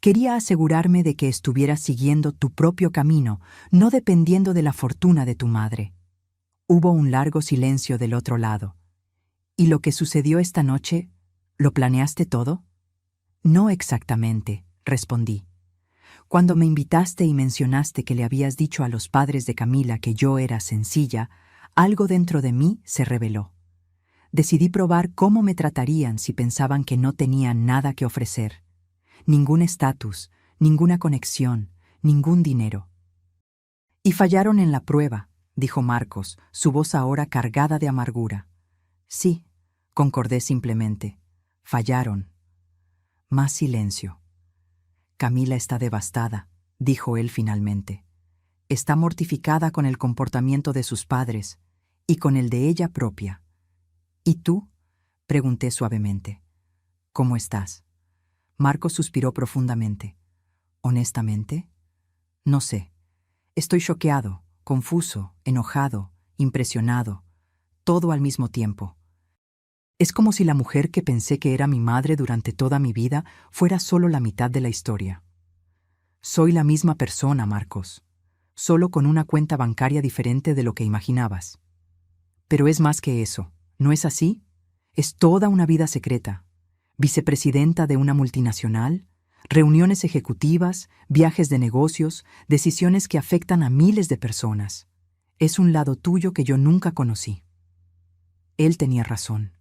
S1: quería asegurarme de que estuvieras siguiendo tu propio camino, no dependiendo de la fortuna de tu madre. Hubo un largo silencio del otro lado. ¿Y lo que sucedió esta noche, lo planeaste todo? No exactamente, respondí. Cuando me invitaste y mencionaste que le habías dicho a los padres de Camila que yo era sencilla, algo dentro de mí se reveló. Decidí probar cómo me tratarían si pensaban que no tenía nada que ofrecer. Ningún estatus, ninguna conexión, ningún dinero. Y fallaron en la prueba, dijo Marcos, su voz ahora cargada de amargura. Sí, concordé simplemente. Fallaron. Más silencio. Camila está devastada, dijo él finalmente. Está mortificada con el comportamiento de sus padres y con el de ella propia. ¿Y tú? Pregunté suavemente. ¿Cómo estás? Marcos suspiró profundamente. ¿Honestamente? No sé. Estoy choqueado, confuso, enojado, impresionado, todo al mismo tiempo. Es como si la mujer que pensé que era mi madre durante toda mi vida fuera solo la mitad de la historia. Soy la misma persona, Marcos, solo con una cuenta bancaria diferente de lo que imaginabas. Pero es más que eso, ¿no es así? Es toda una vida secreta. Vicepresidenta de una multinacional, reuniones ejecutivas, viajes de negocios, decisiones que afectan a miles de personas. Es un lado tuyo que yo nunca conocí. Él tenía razón.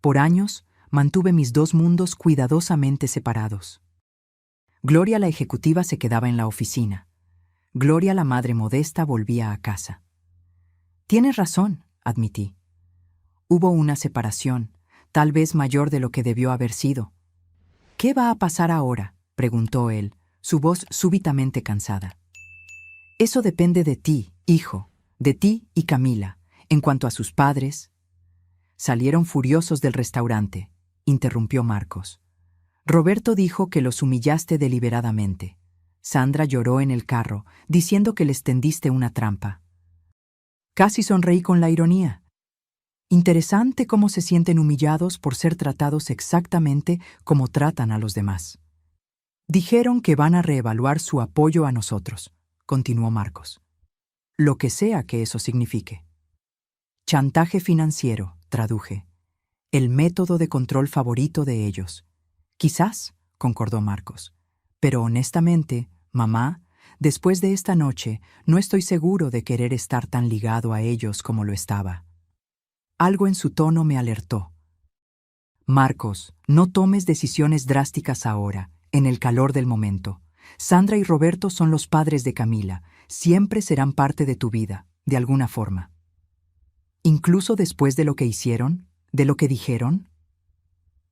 S1: Por años, mantuve mis dos mundos cuidadosamente separados. Gloria la ejecutiva se quedaba en la oficina. Gloria la madre modesta volvía a casa. Tienes razón, admití. Hubo una separación, tal vez mayor de lo que debió haber sido. ¿Qué va a pasar ahora?, preguntó él, su voz súbitamente cansada. Eso depende de ti, hijo, de ti y Camila. En cuanto a sus padres... Salieron furiosos del restaurante, interrumpió Marcos. Roberto dijo que los humillaste deliberadamente. Sandra lloró en el carro, diciendo que les tendiste una trampa. Casi sonreí con la ironía. Interesante cómo se sienten humillados por ser tratados exactamente como tratan a los demás. Dijeron que van a reevaluar su apoyo a nosotros, continuó Marcos. Lo que sea que eso signifique. Chantaje financiero, traduje. El método de control favorito de ellos. Quizás, concordó Marcos. Pero honestamente, mamá, después de esta noche, no estoy seguro de querer estar tan ligado a ellos como lo estaba. Algo en su tono me alertó. Marcos, no tomes decisiones drásticas ahora, en el calor del momento. Sandra y Roberto son los padres de Camila. Siempre serán parte de tu vida, de alguna forma. ¿Incluso después de lo que hicieron? ¿De lo que dijeron?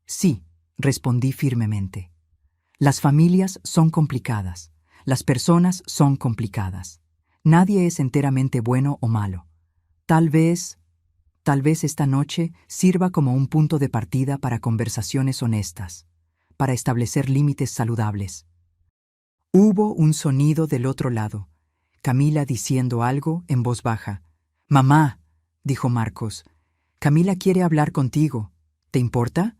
S1: Sí, respondí firmemente. Las familias son complicadas. Las personas son complicadas. Nadie es enteramente bueno o malo. Tal vez esta noche sirva como un punto de partida para conversaciones honestas, para establecer límites saludables. Hubo un sonido del otro lado, Camila diciendo algo en voz baja. «Mamá», dijo Marcos, «Camila quiere hablar contigo. ¿Te importa?»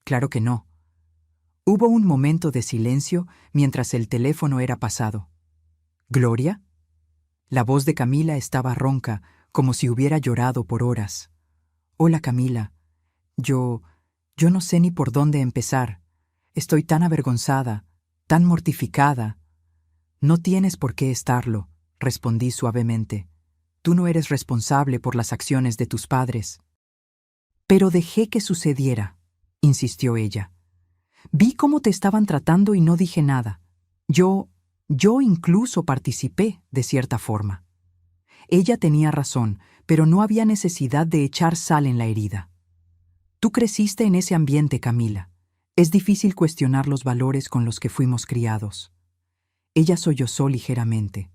S1: «Claro que no». Hubo un momento de silencio mientras el teléfono era pasado. «¿Gloria?» La voz de Camila estaba ronca, como si hubiera llorado por horas. «Hola, Camila. Yo no sé ni por dónde empezar. Estoy tan avergonzada, tan mortificada». «No tienes por qué estarlo», respondí suavemente. «Tú no eres responsable por las acciones de tus padres». «Pero dejé que sucediera», insistió ella. «Vi cómo te estaban tratando y no dije nada. Yo incluso participé, de cierta forma». Ella tenía razón, pero no había necesidad de echar sal en la herida. «Tú creciste en ese ambiente, Camila. Es difícil cuestionar los valores con los que fuimos criados». Ella sollozó ligeramente.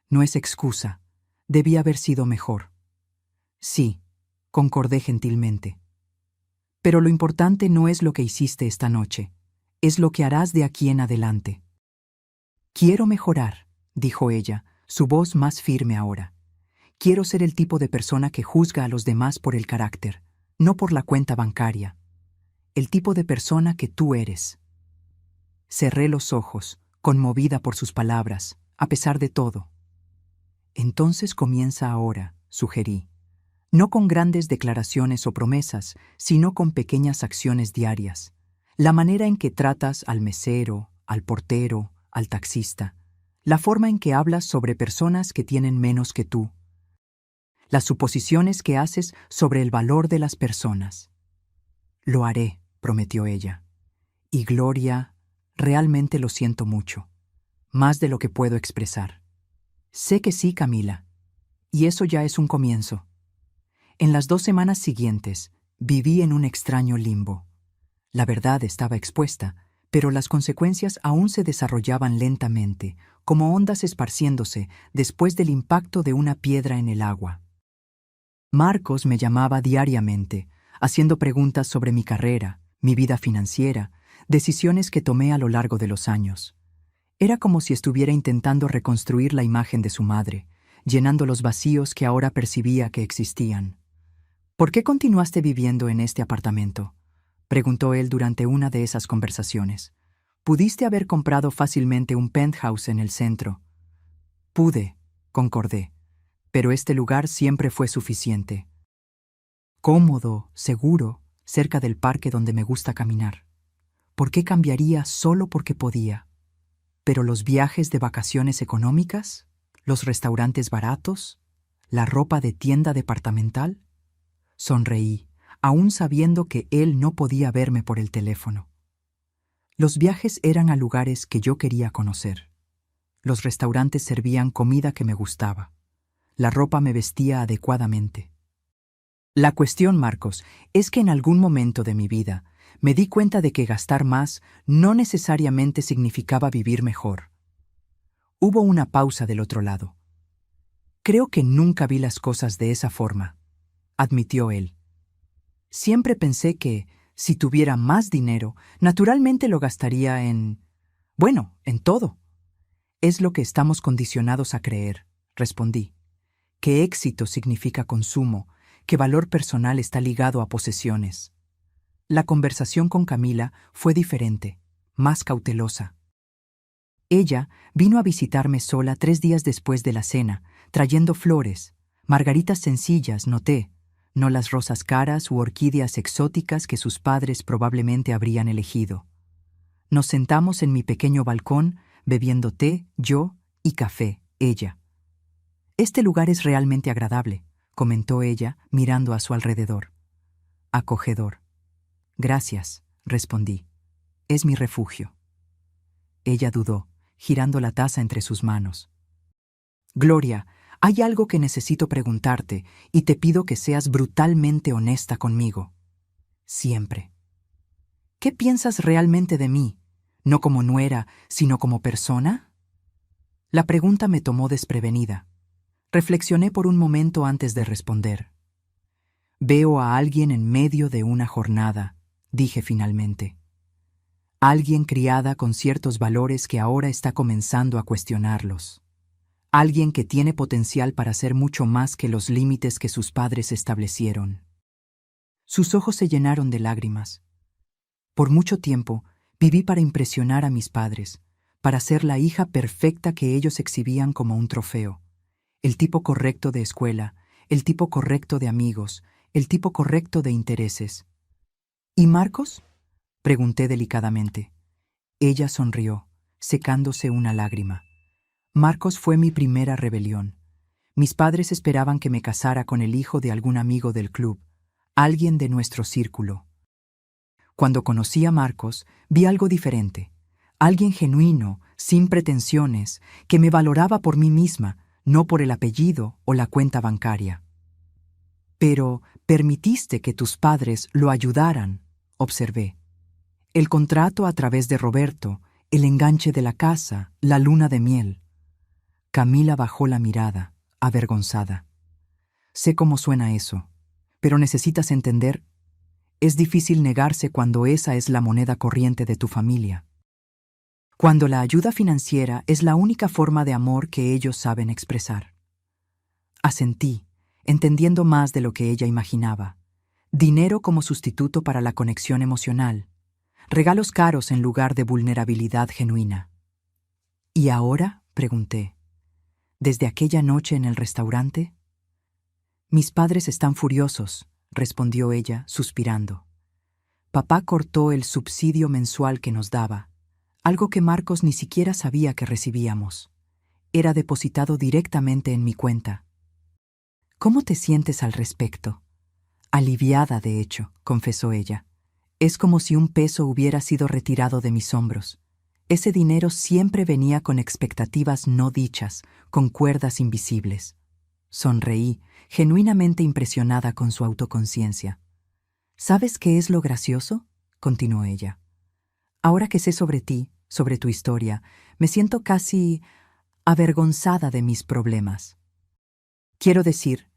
S1: «No es excusa. Debí haber sido mejor». «Sí», concordé gentilmente. «Pero lo importante no es lo que hiciste esta noche. Es lo que harás de aquí en adelante. Quiero mejorar, dijo ella, su voz más firme ahora. Quiero ser el tipo de persona que juzga a los demás por el carácter, no por la cuenta bancaria. El tipo de persona que tú eres. Cerré los ojos, conmovida por sus palabras, a pesar de todo. Entonces comienza ahora, sugerí. No con grandes declaraciones o promesas, sino con pequeñas acciones diarias. La manera en que tratas al mesero, al portero, al taxista. La forma en que hablas sobre personas que tienen menos que tú. Las suposiciones que haces sobre el valor de las personas. Lo haré, prometió ella. Y Gloria, realmente lo siento mucho. Más de lo que puedo expresar. Sé que sí, Camila. Y eso ya es un comienzo. En las 2 semanas siguientes, viví en un extraño limbo. La verdad estaba expuesta, pero las consecuencias aún se desarrollaban lentamente, como ondas esparciéndose después del impacto de una piedra en el agua. Marcos me llamaba diariamente, haciendo preguntas sobre mi carrera, mi vida financiera, decisiones que tomé a lo largo de los años. Era como si estuviera intentando reconstruir la imagen de su madre, llenando los vacíos que ahora percibía que existían. ¿Por qué continuaste viviendo en este apartamento?, preguntó él durante una de esas conversaciones. Pudiste haber comprado fácilmente un penthouse en el centro. Pude, concordé, pero este lugar siempre fue suficiente. Cómodo, seguro, cerca del parque donde me gusta caminar. ¿Por qué cambiaría solo porque podía? ¿Pero los viajes de vacaciones económicas? ¿Los restaurantes baratos? ¿La ropa de tienda departamental? Sonreí, aún sabiendo que él no podía verme por el teléfono. Los viajes eran a lugares que yo quería conocer. Los restaurantes servían comida que me gustaba. La ropa me vestía adecuadamente. La cuestión, Marcos, es que en algún momento de mi vida me di cuenta de que gastar más no necesariamente significaba vivir mejor. Hubo una pausa del otro lado. Creo que nunca vi las cosas de esa forma, admitió él. Siempre pensé que, si tuviera más dinero, naturalmente lo gastaría en todo. Es lo que estamos condicionados a creer, respondí. Que éxito significa consumo, que valor personal está ligado a posesiones. La conversación con Camila fue diferente, más cautelosa. Ella vino a visitarme sola 3 días después de la cena, trayendo flores, margaritas sencillas, noté, no las rosas caras u orquídeas exóticas que sus padres probablemente habrían elegido. Nos sentamos en mi pequeño balcón, bebiendo té, yo, y café, ella. Este lugar es realmente agradable, comentó ella, mirando a su alrededor. Acogedor. Gracias, respondí. Es mi refugio. Ella dudó, girando la taza entre sus manos. Gloria, hay algo que necesito preguntarte y te pido que seas brutalmente honesta conmigo. Siempre. ¿Qué piensas realmente de mí? No como nuera, sino como persona. La pregunta me tomó desprevenida. Reflexioné por un momento antes de responder. Veo a alguien en medio de una jornada, dije finalmente. Alguien criada con ciertos valores que ahora está comenzando a cuestionarlos. Alguien que tiene potencial para ser mucho más que los límites que sus padres establecieron. Sus ojos se llenaron de lágrimas. Por mucho tiempo viví para impresionar a mis padres, para ser la hija perfecta que ellos exhibían como un trofeo. El tipo correcto de escuela, el tipo correcto de amigos, el tipo correcto de intereses. ¿Y Marcos?, pregunté delicadamente. Ella sonrió, secándose una lágrima. Marcos fue mi primera rebelión. Mis padres esperaban que me casara con el hijo de algún amigo del club, alguien de nuestro círculo. Cuando conocí a Marcos, vi algo diferente. Alguien genuino, sin pretensiones, que me valoraba por mí misma, no por el apellido o la cuenta bancaria. Pero permitiste que tus padres lo ayudaran, observé. El contrato a través de Roberto, el enganche de la casa, la luna de miel. Camila bajó la mirada, avergonzada. Sé cómo suena eso, pero necesitas entender. Es difícil negarse cuando esa es la moneda corriente de tu familia. Cuando la ayuda financiera es la única forma de amor que ellos saben expresar. Asentí, entendiendo más de lo que ella imaginaba. Dinero como sustituto para la conexión emocional. Regalos caros en lugar de vulnerabilidad genuina. ¿Y ahora?, pregunté. ¿Desde aquella noche en el restaurante? Mis padres están furiosos, respondió ella, suspirando. Papá cortó el subsidio mensual que nos daba, algo que Marcos ni siquiera sabía que recibíamos. Era depositado directamente en mi cuenta. ¿Cómo te sientes al respecto? Aliviada, de hecho, confesó ella. Es como si un peso hubiera sido retirado de mis hombros. Ese dinero siempre venía con expectativas no dichas, con cuerdas invisibles. Sonreí, genuinamente impresionada con su autoconciencia. ¿Sabes qué es lo gracioso?, continuó ella. Ahora que sé sobre ti, sobre tu historia, me siento casi avergonzada de mis problemas. Quiero decir,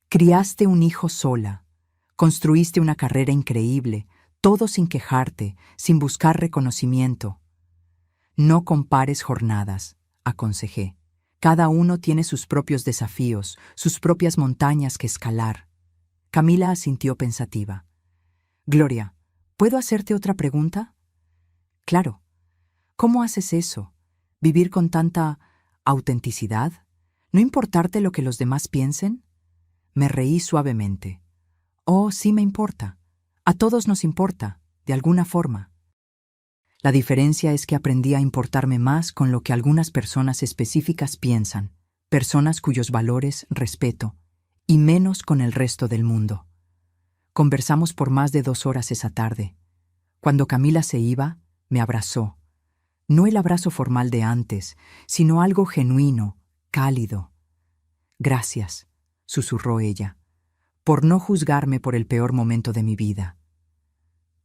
S1: criaste un hijo sola, construiste una carrera increíble, todo sin quejarte, sin buscar reconocimiento. No compares jornadas, aconsejé. Cada uno tiene sus propios desafíos, sus propias montañas que escalar. Camila asintió pensativa. Gloria, ¿puedo hacerte otra pregunta? Claro. ¿Cómo haces eso? ¿Vivir con tanta autenticidad? ¿No importarte lo que los demás piensen? Me reí suavemente. Oh, sí me importa. A todos nos importa, de alguna forma. La diferencia es que aprendí a importarme más con lo que algunas personas específicas piensan, personas cuyos valores respeto, y menos con el resto del mundo. Conversamos por más de 2 horas esa tarde. Cuando Camila se iba, me abrazó. No el abrazo formal de antes, sino algo genuino, cálido. Gracias, susurró ella, por no juzgarme por el peor momento de mi vida.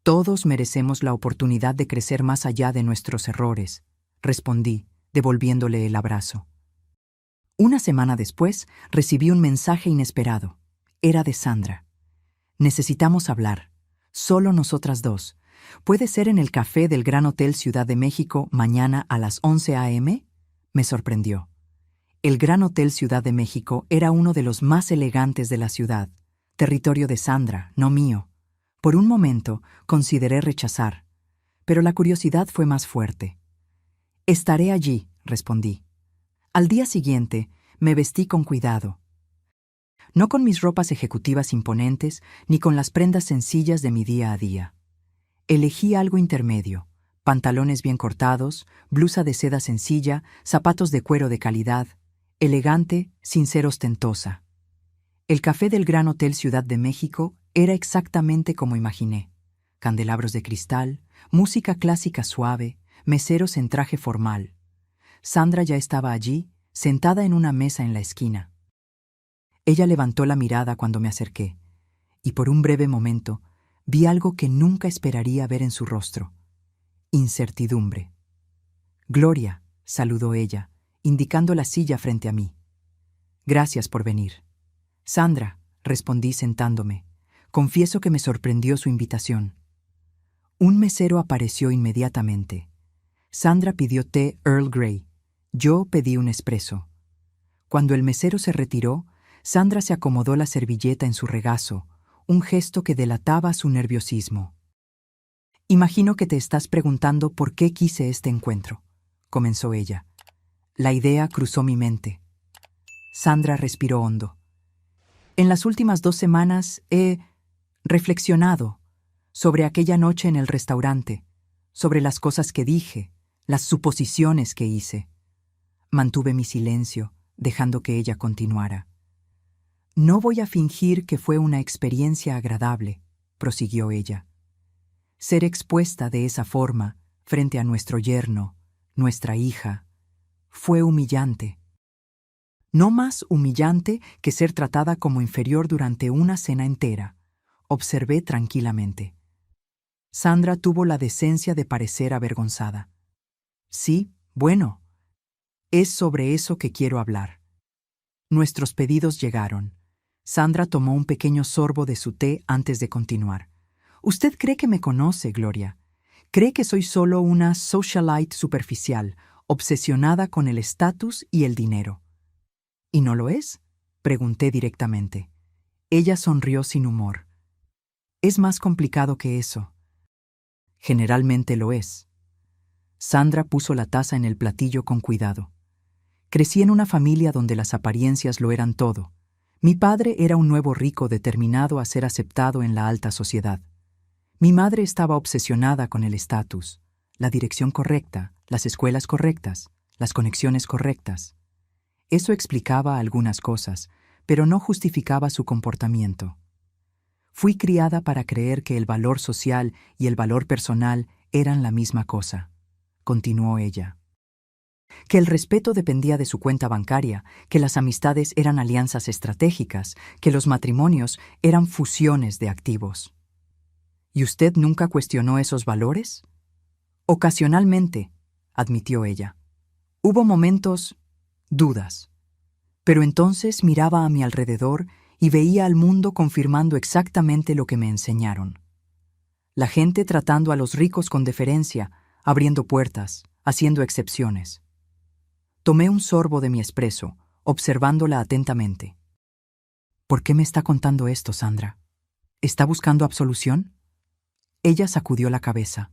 S1: Todos merecemos la oportunidad de crecer más allá de nuestros errores, respondí, devolviéndole el abrazo. Una semana después, recibí un mensaje inesperado. Era de Sandra. Necesitamos hablar, solo nosotras dos. ¿Puede ser en el café del Gran Hotel Ciudad de México mañana a las 11 a.m.? Me sorprendió. El Gran Hotel Ciudad de México era uno de los más elegantes de la ciudad, territorio de Sandra, no mío. Por un momento consideré rechazar, pero la curiosidad fue más fuerte. Estaré allí, respondí. Al día siguiente, me vestí con cuidado. No con mis ropas ejecutivas imponentes, ni con las prendas sencillas de mi día a día. Elegí algo intermedio, pantalones bien cortados, blusa de seda sencilla, zapatos de cuero de calidad, elegante sin ser ostentosa. El café del Gran Hotel Ciudad de México era exactamente como imaginé. Candelabros de cristal, música clásica suave, meseros en traje formal. Sandra ya estaba allí, sentada en una mesa en la esquina. Ella levantó la mirada cuando me acerqué, y por un breve momento vi algo que nunca esperaría ver en su rostro. Incertidumbre. Gloria, saludó ella, indicando la silla frente a mí. Gracias por venir. Sandra, respondí sentándome. Confieso que me sorprendió su invitación. Un mesero apareció inmediatamente. Sandra pidió té Earl Grey. Yo pedí un espresso. Cuando el mesero se retiró, Sandra se acomodó la servilleta en su regazo, un gesto que delataba su nerviosismo. Imagino que te estás preguntando por qué quise este encuentro, comenzó ella. La idea cruzó mi mente. Sandra respiró hondo. En las últimas 2 semanas he reflexionado sobre aquella noche en el restaurante, sobre las cosas que dije, las suposiciones que hice. Mantuve mi silencio, dejando que ella continuara. No voy a fingir que fue una experiencia agradable, prosiguió ella. Ser expuesta de esa forma, frente a nuestro yerno, nuestra hija, fue humillante. No más humillante que ser tratada como inferior durante una cena entera, observé tranquilamente. Sandra tuvo la decencia de parecer avergonzada. Sí, bueno, es sobre eso que quiero hablar. Nuestros pedidos llegaron. Sandra tomó un pequeño sorbo de su té antes de continuar. Usted cree que me conoce, Gloria. Cree que soy solo una socialite superficial, obsesionada con el estatus y el dinero. ¿Y no lo es?, pregunté directamente. Ella sonrió sin humor. Es más complicado que eso. Generalmente lo es. Sandra puso la taza en el platillo con cuidado. Crecí en una familia donde las apariencias lo eran todo. Mi padre era un nuevo rico determinado a ser aceptado en la alta sociedad. Mi madre estaba obsesionada con el estatus, la dirección correcta, las escuelas correctas, las conexiones correctas. Eso explicaba algunas cosas, pero no justificaba su comportamiento. Fui criada para creer que el valor social y el valor personal eran la misma cosa, continuó ella. Que el respeto dependía de su cuenta bancaria, que las amistades eran alianzas estratégicas, que los matrimonios eran fusiones de activos. ¿Y usted nunca cuestionó esos valores? Ocasionalmente, admitió ella. Hubo momentos, dudas. Pero entonces miraba a mi alrededor y veía al mundo confirmando exactamente lo que me enseñaron. La gente tratando a los ricos con deferencia, abriendo puertas, haciendo excepciones. Tomé un sorbo de mi espresso, observándola atentamente. ¿Por qué me está contando esto, Sandra? ¿Está buscando absolución? Ella sacudió la cabeza.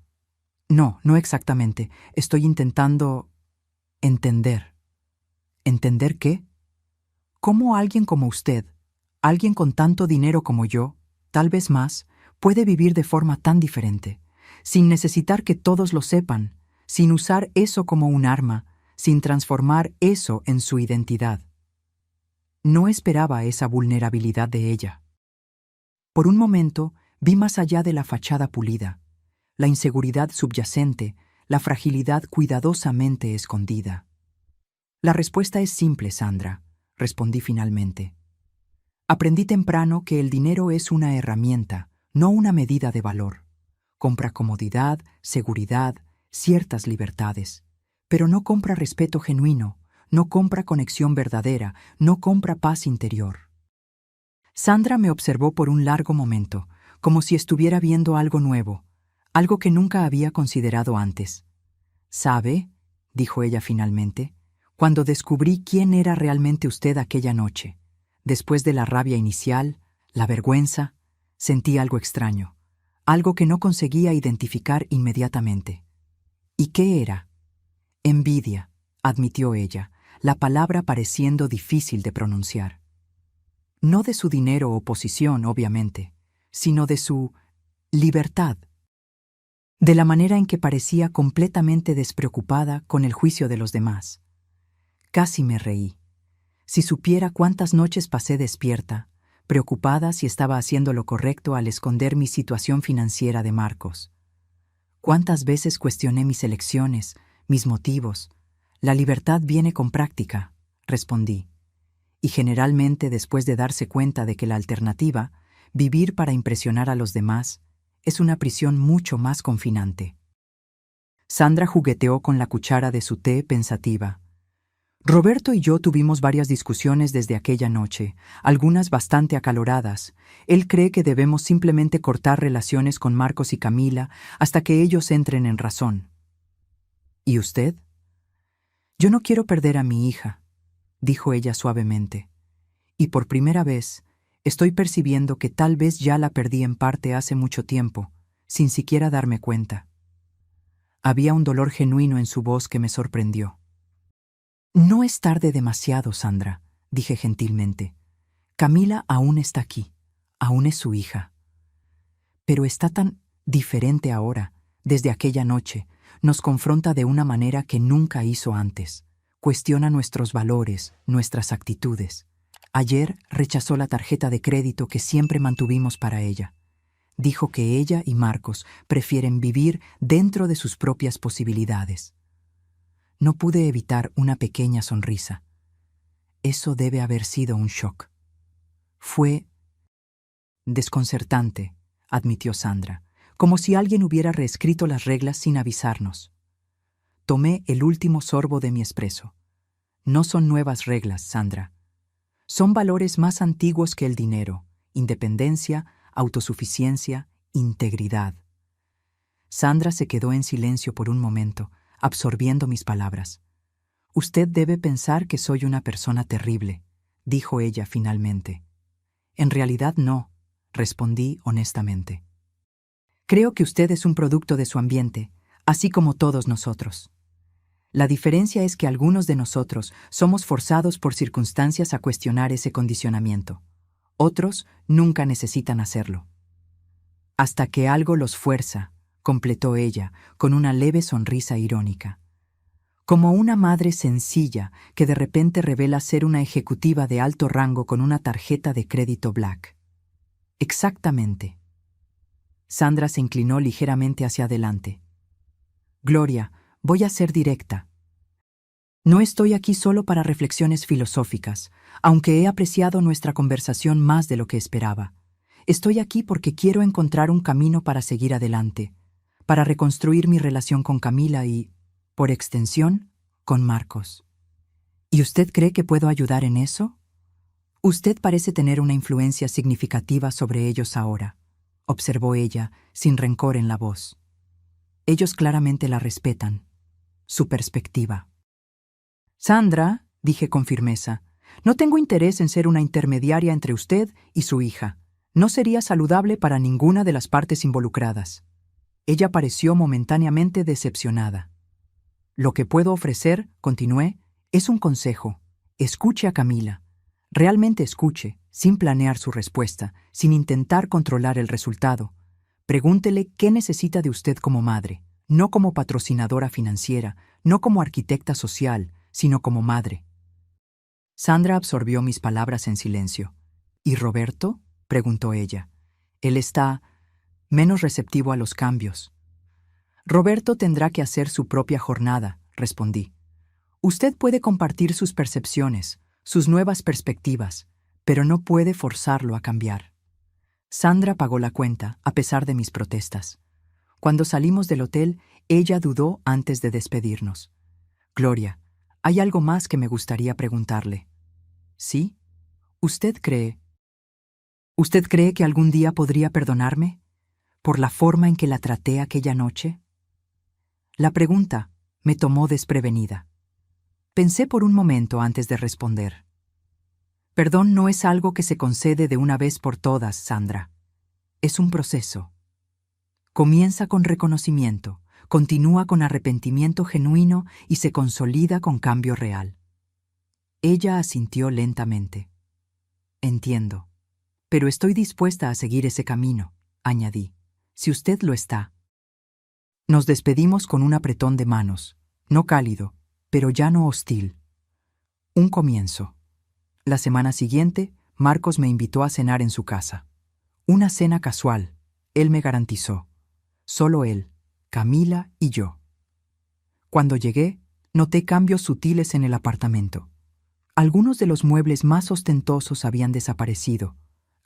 S1: No, no exactamente. Estoy intentando entender. ¿Entender qué? ¿Cómo alguien como usted, alguien con tanto dinero como yo, tal vez más, puede vivir de forma tan diferente, sin necesitar que todos lo sepan, sin usar eso como un arma, sin transformar eso en su identidad? No esperaba esa vulnerabilidad de ella. Por un momento, vi más allá de la fachada pulida, la inseguridad subyacente, la fragilidad cuidadosamente escondida. La respuesta es simple, Sandra, respondí finalmente. Aprendí temprano que el dinero es una herramienta, no una medida de valor. Compra comodidad, seguridad, ciertas libertades, pero no compra respeto genuino, no compra conexión verdadera, no compra paz interior. Sandra me observó por un largo momento, como si estuviera viendo algo nuevo, algo que nunca había considerado antes. ¿Sabe?, dijo ella finalmente, cuando descubrí quién era realmente usted aquella noche, después de la rabia inicial, la vergüenza, sentí algo extraño, algo que no conseguía identificar inmediatamente. ¿Y qué era? Envidia, admitió ella, la palabra pareciendo difícil de pronunciar. No de su dinero o posición, obviamente, sino de su libertad, de la manera en que parecía completamente despreocupada con el juicio de los demás. Casi me reí. Si supiera cuántas noches pasé despierta, preocupada si estaba haciendo lo correcto al esconder mi situación financiera de Marcos. Cuántas veces cuestioné mis elecciones, mis motivos. La libertad viene con práctica, respondí. Y generalmente después de darse cuenta de que la alternativa, vivir para impresionar a los demás, es una prisión mucho más confinante. Sandra jugueteó con la cuchara de su té pensativa. Roberto y yo tuvimos varias discusiones desde aquella noche, algunas bastante acaloradas. Él cree que debemos simplemente cortar relaciones con Marcos y Camila hasta que ellos entren en razón. ¿Y usted? Yo no quiero perder a mi hija, dijo ella suavemente. Y por primera vez, estoy percibiendo que tal vez ya la perdí en parte hace mucho tiempo, sin siquiera darme cuenta. Había un dolor genuino en su voz que me sorprendió. No es tarde demasiado, Sandra, dije gentilmente. Camila aún está aquí, aún es su hija. Pero está tan diferente ahora, desde aquella noche, nos confronta de una manera que nunca hizo antes. Cuestiona nuestros valores, nuestras actitudes. Ayer rechazó la tarjeta de crédito que siempre mantuvimos para ella. Dijo que ella y Marcos prefieren vivir dentro de sus propias posibilidades. No pude evitar una pequeña sonrisa. Eso debe haber sido un shock. Fue desconcertante, admitió Sandra, como si alguien hubiera reescrito las reglas sin avisarnos. Tomé el último sorbo de mi espresso. No son nuevas reglas, Sandra. Son valores más antiguos que el dinero, independencia, autosuficiencia, integridad. Sandra se quedó en silencio por un momento, absorbiendo mis palabras. Usted debe pensar que soy una persona terrible, dijo ella finalmente. En realidad no, respondí honestamente. Creo que usted es un producto de su ambiente, así como todos nosotros. La diferencia es que algunos de nosotros somos forzados por circunstancias a cuestionar ese condicionamiento. Otros nunca necesitan hacerlo. Hasta que algo los fuerza, completó ella, con una leve sonrisa irónica. Como una madre sencilla que de repente revela ser una ejecutiva de alto rango con una tarjeta de crédito Black. Exactamente. Sandra se inclinó ligeramente hacia adelante. Gloria, voy a ser directa. No estoy aquí solo para reflexiones filosóficas, aunque he apreciado nuestra conversación más de lo que esperaba. Estoy aquí porque quiero encontrar un camino para seguir adelante, para reconstruir mi relación con Camila y, por extensión, con Marcos. ¿Y usted cree que puedo ayudar en eso? Usted parece tener una influencia significativa sobre ellos ahora, observó ella, sin rencor en la voz. Ellos claramente la respetan. Su perspectiva. Sandra, dije con firmeza, no tengo interés en ser una intermediaria entre usted y su hija. No sería saludable para ninguna de las partes involucradas. Ella pareció momentáneamente decepcionada. Lo que puedo ofrecer, continué, es un consejo. Escuche a Camila. Realmente escuche, sin planear su respuesta, sin intentar controlar el resultado. Pregúntele qué necesita de usted como madre, no como patrocinadora financiera, no como arquitecta social, sino como madre. Sandra absorbió mis palabras en silencio. ¿Y Roberto? Preguntó ella. Él está menos receptivo a los cambios. Roberto tendrá que hacer su propia jornada, respondí. Usted puede compartir sus percepciones, sus nuevas perspectivas, pero no puede forzarlo a cambiar. Sandra pagó la cuenta, a pesar de mis protestas. Cuando salimos del hotel, ella dudó antes de despedirnos. Gloria, hay algo más que me gustaría preguntarle. ¿Sí? ¿Usted cree que algún día podría perdonarme por la forma en que la traté aquella noche? La pregunta me tomó desprevenida. Pensé por un momento antes de responder. Perdón no es algo que se concede de una vez por todas, Sandra. Es un proceso. Comienza con reconocimiento, continúa con arrepentimiento genuino y se consolida con cambio real. Ella asintió lentamente. Entiendo. Pero estoy dispuesta a seguir ese camino, añadí, si usted lo está. Nos despedimos con un apretón de manos, no cálido, pero ya no hostil. Un comienzo. La semana siguiente, Marcos me invitó a cenar en su casa. Una cena casual, él me garantizó. Solo él, Camila y yo. Cuando llegué, noté cambios sutiles en el apartamento. Algunos de los muebles más ostentosos habían desaparecido,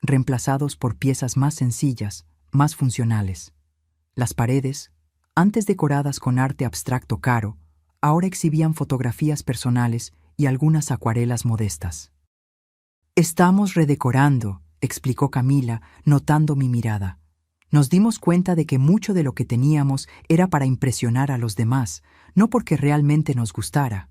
S1: reemplazados por piezas más sencillas, más funcionales. Las paredes, antes decoradas con arte abstracto caro, ahora exhibían fotografías personales y algunas acuarelas modestas. Estamos redecorando, explicó Camila, notando mi mirada. Nos dimos cuenta de que mucho de lo que teníamos era para impresionar a los demás, no porque realmente nos gustara.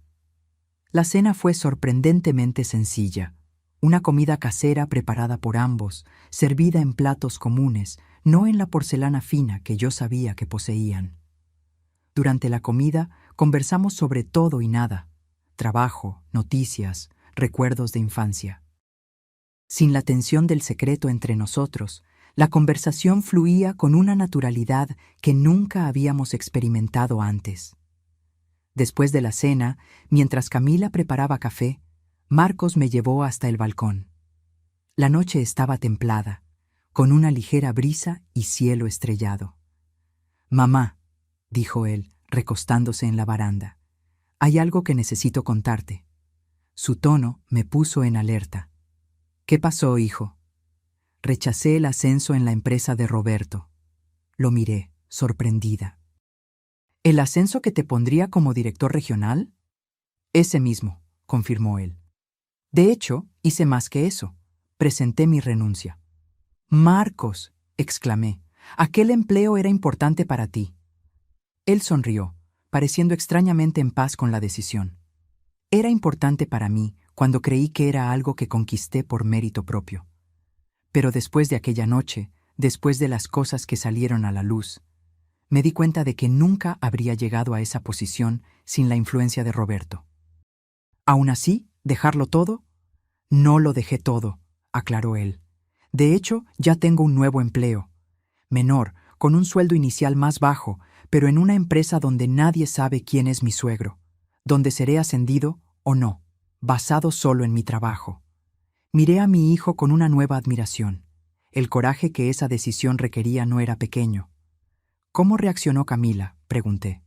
S1: La cena fue sorprendentemente sencilla. Una comida casera preparada por ambos, servida en platos comunes, no en la porcelana fina que yo sabía que poseían. Durante la comida conversamos sobre todo y nada: trabajo, noticias, recuerdos de infancia. Sin la tensión del secreto entre nosotros, la conversación fluía con una naturalidad que nunca habíamos experimentado antes. Después de la cena, mientras Camila preparaba café, Marcos me llevó hasta el balcón. La noche estaba templada, con una ligera brisa y cielo estrellado. «Mamá», dijo él, recostándose en la baranda, «hay algo que necesito contarte». Su tono me puso en alerta. «¿Qué pasó, hijo?» Rechacé el ascenso en la empresa de Roberto. Lo miré, sorprendida. ¿El ascenso que te pondría como director regional? Ese mismo, confirmó él. De hecho, hice más que eso. Presenté mi renuncia. Marcos, exclamé, Aquel empleo era importante para ti. Él sonrió, pareciendo extrañamente en paz con la decisión. Era importante para mí cuando creí que era algo que conquisté por mérito propio. Pero después de aquella noche, después de las cosas que salieron a la luz, me di cuenta de que nunca habría llegado a esa posición sin la influencia de Roberto. Aún así, ¿dejarlo todo? No lo dejé todo, aclaró él. De hecho, ya tengo un nuevo empleo. Menor, con un sueldo inicial más bajo, pero en una empresa donde nadie sabe quién es mi suegro, donde seré ascendido o no, basado solo en mi trabajo. Miré a mi hijo con una nueva admiración. El coraje que esa decisión requería no era pequeño. ¿Cómo reaccionó Camila?, pregunté.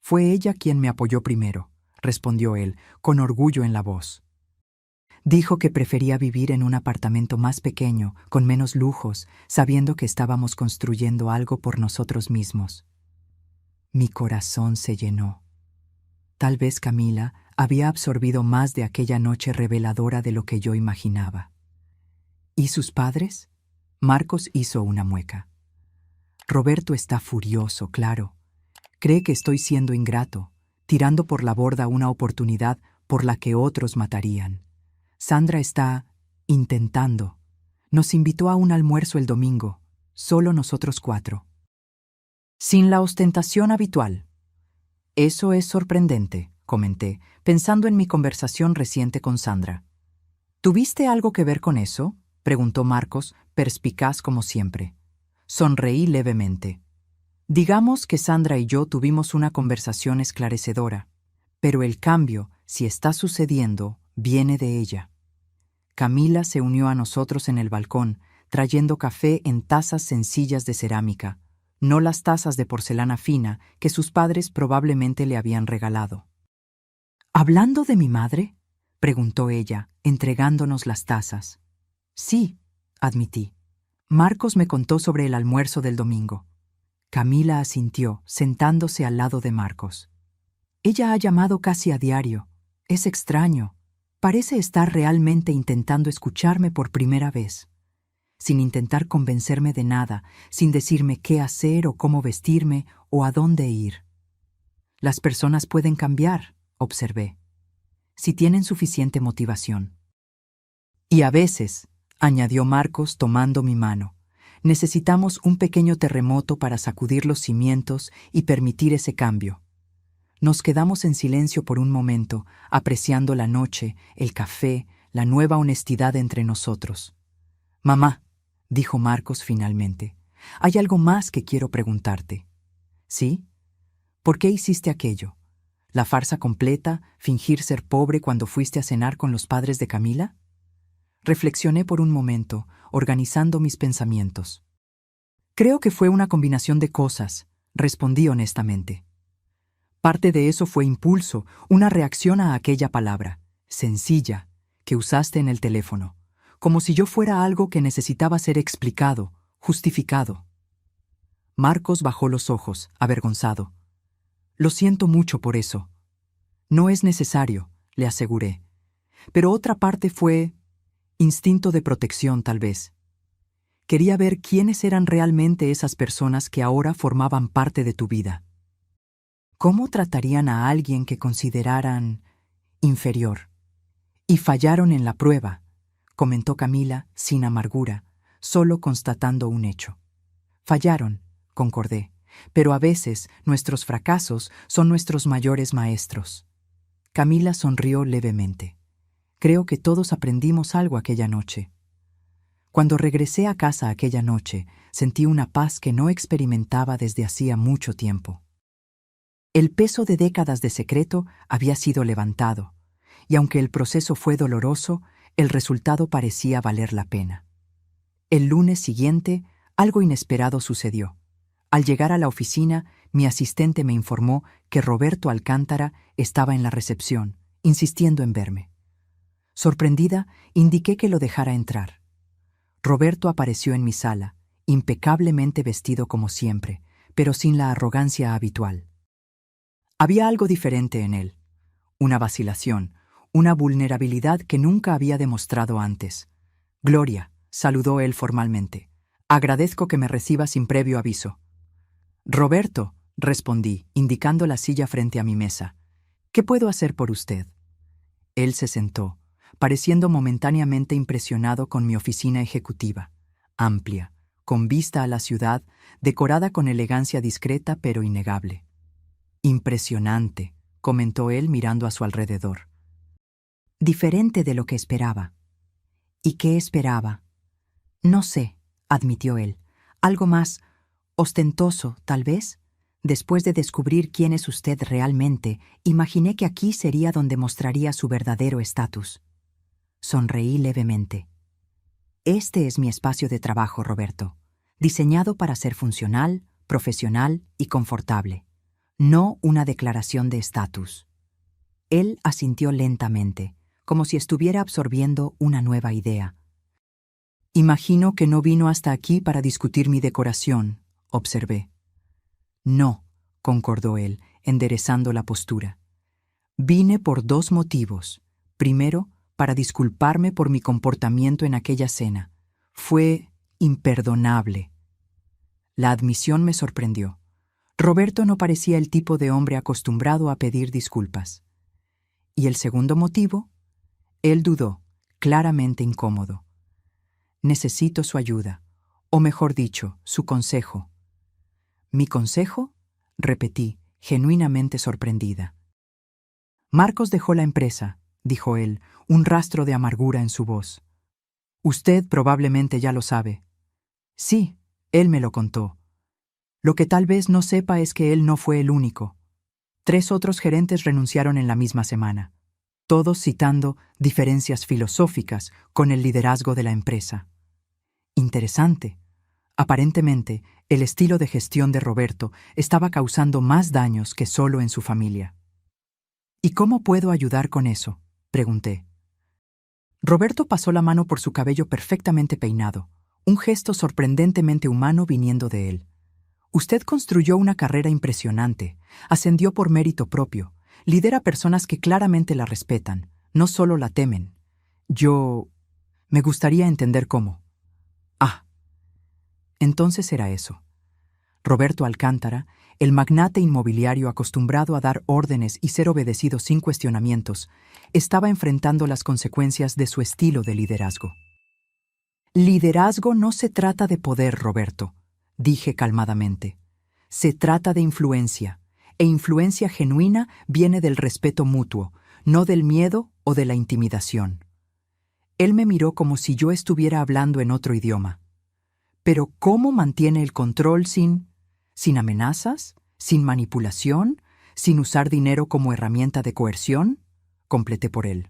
S1: Fue ella quien me apoyó primero, respondió él, con orgullo en la voz. Dijo que prefería vivir en un apartamento más pequeño, con menos lujos, sabiendo que estábamos construyendo algo por nosotros mismos. Mi corazón se llenó. Tal vez Camila había absorbido más de aquella noche reveladora de lo que yo imaginaba. ¿Y sus padres? Marcos hizo una mueca. Roberto está furioso, claro. Cree que estoy siendo ingrato, tirando por la borda una oportunidad por la que otros matarían. Sandra está intentando. Nos invitó a un almuerzo el domingo, solo nosotros 4. Sin la ostentación habitual. Eso es sorprendente, comenté, pensando en mi conversación reciente con Sandra. ¿Tuviste algo que ver con eso?, preguntó Marcos, perspicaz como siempre. Sonreí levemente. Digamos que Sandra y yo tuvimos una conversación esclarecedora, pero el cambio, si está sucediendo, viene de ella. Camila se unió a nosotros en el balcón, trayendo café en tazas sencillas de cerámica, no las tazas de porcelana fina que sus padres probablemente le habían regalado. ¿Hablando de mi madre?, preguntó ella, entregándonos las tazas. Sí, admití. Marcos me contó sobre el almuerzo del domingo. Camila asintió, sentándose al lado de Marcos. Ella ha llamado casi a diario. Es extraño. Parece estar realmente intentando escucharme por primera vez. Sin intentar convencerme de nada, sin decirme qué hacer o cómo vestirme o a dónde ir. Las personas pueden cambiar, observé, si tienen suficiente motivación. Y a veces, añadió Marcos tomando mi mano, necesitamos un pequeño terremoto para sacudir los cimientos y permitir ese cambio. Nos quedamos en silencio por un momento, apreciando la noche, el café, la nueva honestidad entre nosotros. Mamá, dijo Marcos finalmente, hay algo más que quiero preguntarte. ¿Sí? ¿Por qué hiciste aquello? ¿La farsa completa, fingir ser pobre cuando fuiste a cenar con los padres de Camila? Reflexioné por un momento, organizando mis pensamientos. Creo que fue una combinación de cosas, respondí honestamente. Parte de eso fue impulso, una reacción a aquella palabra, sencilla, que usaste en el teléfono, como si yo fuera algo que necesitaba ser explicado, justificado. Marcos bajó los ojos, avergonzado. Lo siento mucho por eso. No es necesario, le aseguré. Pero otra parte fue instinto de protección, tal vez. Quería ver quiénes eran realmente esas personas que ahora formaban parte de tu vida. ¿Cómo tratarían a alguien que consideraran inferior? Y fallaron en la prueba, comentó Camila sin amargura, solo constatando un hecho. Fallaron, concordé, pero a veces nuestros fracasos son nuestros mayores maestros. Camila sonrió levemente. Creo que todos aprendimos algo aquella noche. Cuando regresé a casa aquella noche, sentí una paz que no experimentaba desde hacía mucho tiempo. El peso de décadas de secreto había sido levantado, y aunque el proceso fue doloroso, el resultado parecía valer la pena. El lunes siguiente, algo inesperado sucedió. Al llegar a la oficina, mi asistente me informó que Roberto Alcántara estaba en la recepción, insistiendo en verme. Sorprendida, indiqué que lo dejara entrar. Roberto apareció en mi sala, impecablemente vestido como siempre, pero sin la arrogancia habitual. Había algo diferente en él, una vacilación, una vulnerabilidad que nunca había demostrado antes. Gloria, saludó él formalmente. Agradezco que me reciba sin previo aviso. Roberto, respondí, indicando la silla frente a mi mesa. ¿Qué puedo hacer por usted? Él se sentó, pareciendo momentáneamente impresionado con mi oficina ejecutiva, amplia, con vista a la ciudad, decorada con elegancia discreta pero innegable. Impresionante, comentó él mirando a su alrededor. Diferente de lo que esperaba. ¿Y qué esperaba? No sé, admitió él. Algo más ostentoso, tal vez. Después de descubrir quién es usted realmente, imaginé que aquí sería donde mostraría su verdadero estatus. Sonreí levemente. Este es mi espacio de trabajo, Roberto, diseñado para ser funcional, profesional y confortable, no una declaración de estatus. Él asintió lentamente, como si estuviera absorbiendo una nueva idea. Imagino que no vino hasta aquí para discutir mi decoración, observé. No, concordó él, enderezando la postura. Vine por dos motivos. Primero, para disculparme por mi comportamiento en aquella cena. Fue imperdonable. La admisión me sorprendió. Roberto no parecía el tipo de hombre acostumbrado a pedir disculpas. ¿Y el segundo motivo? Él dudó, claramente incómodo. Necesito su ayuda, o mejor dicho, su consejo. ¿Mi consejo? Repetí, genuinamente sorprendida. Marcos dejó la empresa, dijo él, un rastro de amargura en su voz. Usted probablemente ya lo sabe. Sí, él me lo contó. Lo que tal vez no sepa es que él no fue el único. 3 otros gerentes renunciaron en la misma semana, todos citando diferencias filosóficas con el liderazgo de la empresa. Interesante. Aparentemente, el estilo de gestión de Roberto estaba causando más daños que solo en su familia. ¿Y cómo puedo ayudar con eso?, pregunté. Roberto pasó la mano por su cabello perfectamente peinado, un gesto sorprendentemente humano viniendo de él. Usted construyó una carrera impresionante, ascendió por mérito propio, lidera personas que claramente la respetan, no solo la temen. Me gustaría entender cómo. Ah, entonces era eso. Roberto Alcántara, el magnate inmobiliario acostumbrado a dar órdenes y ser obedecido sin cuestionamientos, estaba enfrentando las consecuencias de su estilo de liderazgo. Liderazgo no se trata de poder, Roberto, dije calmadamente. Se trata de influencia, e influencia genuina viene del respeto mutuo, no del miedo o de la intimidación. Él me miró como si yo estuviera hablando en otro idioma. Pero ¿cómo mantiene el control sin amenazas, sin manipulación, sin usar dinero como herramienta de coerción? Completé por él.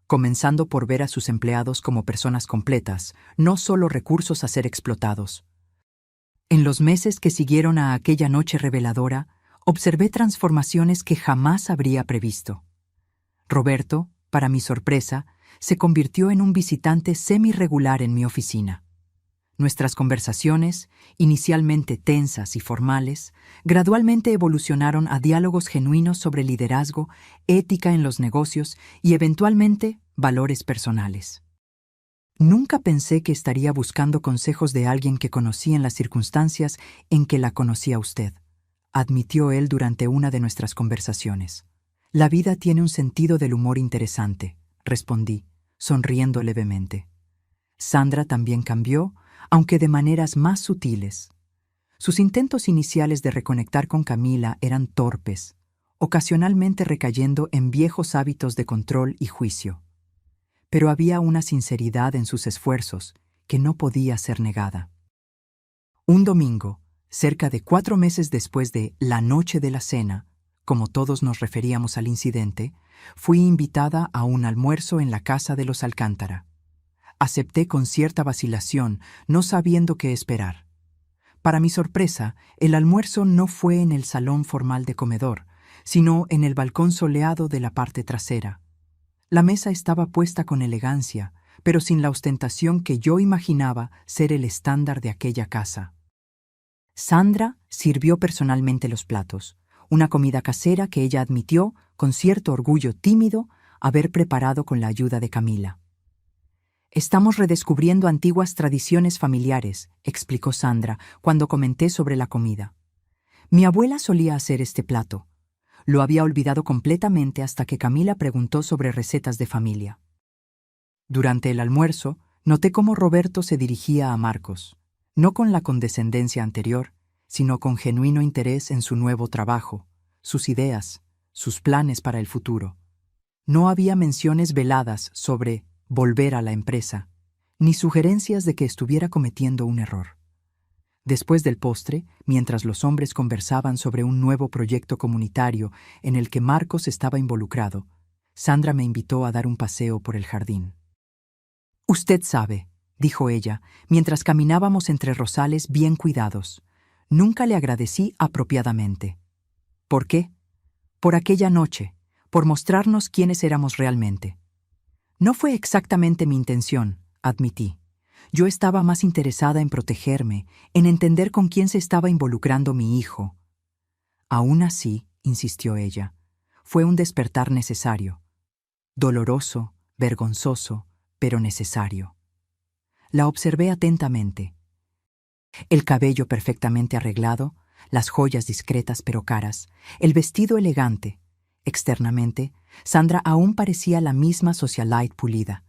S1: Comenzando por ver a sus empleados como personas completas, no solo recursos a ser explotados. En los meses que siguieron a aquella noche reveladora, observé transformaciones que jamás habría previsto. Roberto, para mi sorpresa, se convirtió en un visitante semi-regular en mi oficina. Nuestras conversaciones, inicialmente tensas y formales, gradualmente evolucionaron a diálogos genuinos sobre liderazgo, ética en los negocios y, eventualmente, valores personales. Nunca pensé que estaría buscando consejos de alguien que conocí en las circunstancias en que la conocí a usted, admitió él durante una de nuestras conversaciones. La vida tiene un sentido del humor interesante, respondí, sonriendo levemente. Sandra también cambió, aunque de maneras más sutiles. Sus intentos iniciales de reconectar con Camila eran torpes, ocasionalmente recayendo en viejos hábitos de control y juicio. Pero había una sinceridad en sus esfuerzos que no podía ser negada. Un domingo, cerca de 4 meses después de la noche de la cena, como todos nos referíamos al incidente, fui invitada a un almuerzo en la casa de los Alcántara. Acepté con cierta vacilación, no sabiendo qué esperar. Para mi sorpresa, el almuerzo no fue en el salón formal de comedor, sino en el balcón soleado de la parte trasera. La mesa estaba puesta con elegancia, pero sin la ostentación que yo imaginaba ser el estándar de aquella casa. Sandra sirvió personalmente los platos, una comida casera que ella admitió, con cierto orgullo tímido, haber preparado con la ayuda de Camila. Estamos redescubriendo antiguas tradiciones familiares, explicó Sandra cuando comenté sobre la comida. Mi abuela solía hacer este plato. Lo había olvidado completamente hasta que Camila preguntó sobre recetas de familia. Durante el almuerzo, noté cómo Roberto se dirigía a Marcos, no con la condescendencia anterior, sino con genuino interés en su nuevo trabajo, sus ideas, sus planes para el futuro. No había menciones veladas sobre volver a la empresa, ni sugerencias de que estuviera cometiendo un error. Después del postre, mientras los hombres conversaban sobre un nuevo proyecto comunitario en el que Marcos estaba involucrado, Sandra me invitó a dar un paseo por el jardín. «Usted sabe», dijo ella, mientras caminábamos entre rosales bien cuidados. «Nunca le agradecí apropiadamente». «¿Por qué?» «Por aquella noche, por mostrarnos quiénes éramos realmente». «No fue exactamente mi intención», admití. Yo estaba más interesada en protegerme, en entender con quién se estaba involucrando mi hijo. Aún así, insistió ella, fue un despertar necesario. Doloroso, vergonzoso, pero necesario. La observé atentamente. El cabello perfectamente arreglado, las joyas discretas pero caras, el vestido elegante. Externamente, Sandra aún parecía la misma socialite pulida.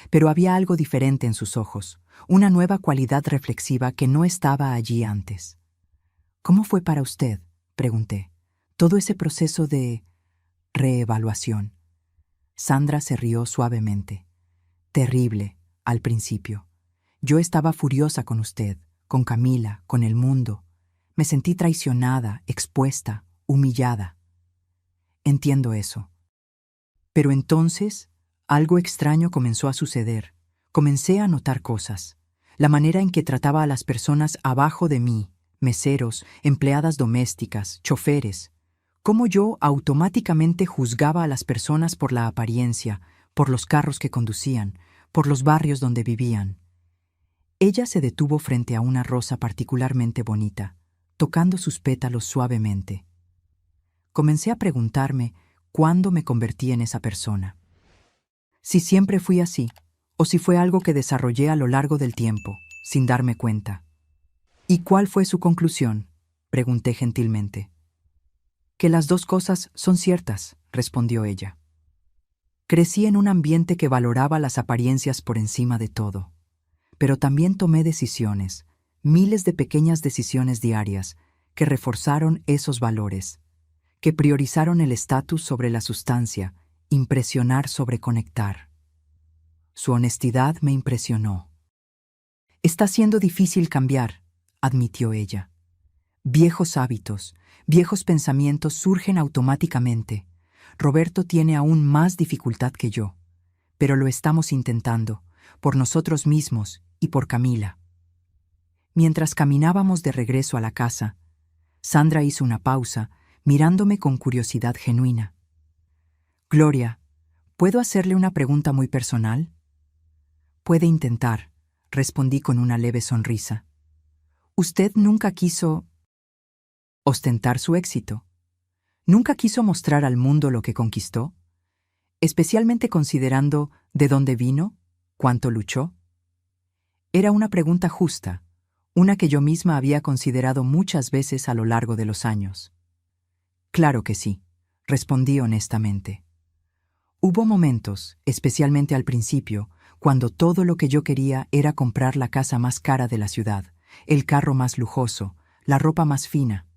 S1: Pero había algo diferente en sus ojos, una nueva cualidad reflexiva que no estaba allí antes. «¿Cómo fue para usted?», pregunté, «todo ese proceso de reevaluación». Sandra se rió suavemente. «Terrible, al principio. Yo estaba furiosa con usted, con Camila, con el mundo. Me sentí traicionada, expuesta, humillada. Entiendo eso. Pero entonces algo extraño comenzó a suceder. Comencé a notar cosas. La manera en que trataba a las personas abajo de mí, meseros, empleadas domésticas, choferes. Cómo yo automáticamente juzgaba a las personas por la apariencia, por los carros que conducían, por los barrios donde vivían. Ella se detuvo frente a una rosa particularmente bonita, tocando sus pétalos suavemente. Comencé a preguntarme cuándo me convertí en esa persona. Si siempre fui así, o si fue algo que desarrollé a lo largo del tiempo, sin darme cuenta. «¿Y cuál fue su conclusión?», pregunté gentilmente. «Que las dos cosas son ciertas», respondió ella. Crecí en un ambiente que valoraba las apariencias por encima de todo. Pero también tomé decisiones, miles de pequeñas decisiones diarias, que reforzaron esos valores, que priorizaron el estatus sobre la sustancia, impresionar sobre conectar. Su honestidad me impresionó. «Está siendo difícil cambiar», admitió ella. «Viejos hábitos, viejos pensamientos surgen automáticamente. Roberto tiene aún más dificultad que yo, pero lo estamos intentando, por nosotros mismos y por Camila». Mientras caminábamos de regreso a la casa, Sandra hizo una pausa, mirándome con curiosidad genuina. «Gloria, ¿puedo hacerle una pregunta muy personal?». «Puede intentar», respondí con una leve sonrisa. «¿Usted nunca quiso ostentar su éxito? ¿Nunca quiso mostrar al mundo lo que conquistó? Especialmente considerando de dónde vino, cuánto luchó». Era una pregunta justa, una que yo misma había considerado muchas veces a lo largo de los años. «Claro que sí», respondí honestamente. Hubo momentos, especialmente al principio, cuando todo lo que yo quería era comprar la casa más cara de la ciudad, el carro más lujoso, la ropa más fina,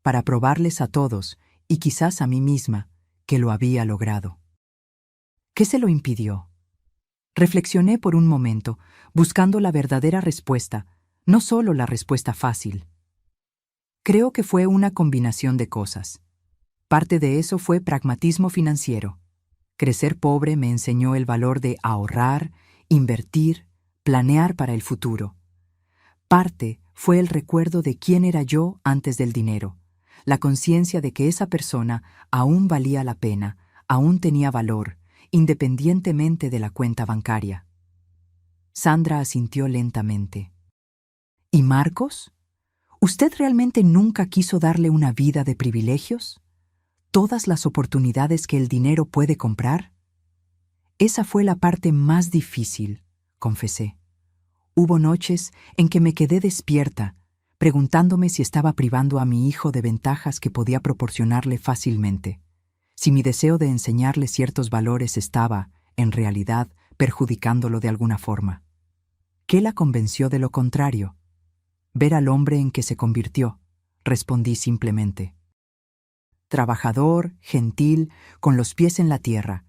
S1: para probarles a todos, y quizás a mí misma, que lo había logrado. ¿Qué se lo impidió? Reflexioné por un momento, buscando la verdadera respuesta, no solo la respuesta fácil. Creo que fue una combinación de cosas. Parte de eso fue pragmatismo financiero. Crecer pobre me enseñó el valor de ahorrar, invertir, planear para el futuro. Parte fue el recuerdo de quién era yo antes del dinero, la conciencia de que esa persona aún valía la pena, aún tenía valor, independientemente de la cuenta bancaria. Sandra asintió lentamente. ¿Y Marcos? ¿Usted realmente nunca quiso darle una vida de privilegios? ¿Todas las oportunidades que el dinero puede comprar? Esa fue la parte más difícil, confesé. Hubo noches en que me quedé despierta, preguntándome si estaba privando a mi hijo de ventajas que podía proporcionarle fácilmente, si mi deseo de enseñarle ciertos valores estaba, en realidad, perjudicándolo de alguna forma. ¿Qué la convenció de lo contrario? Ver al hombre en que se convirtió, respondí simplemente. Trabajador, gentil, con los pies en la tierra,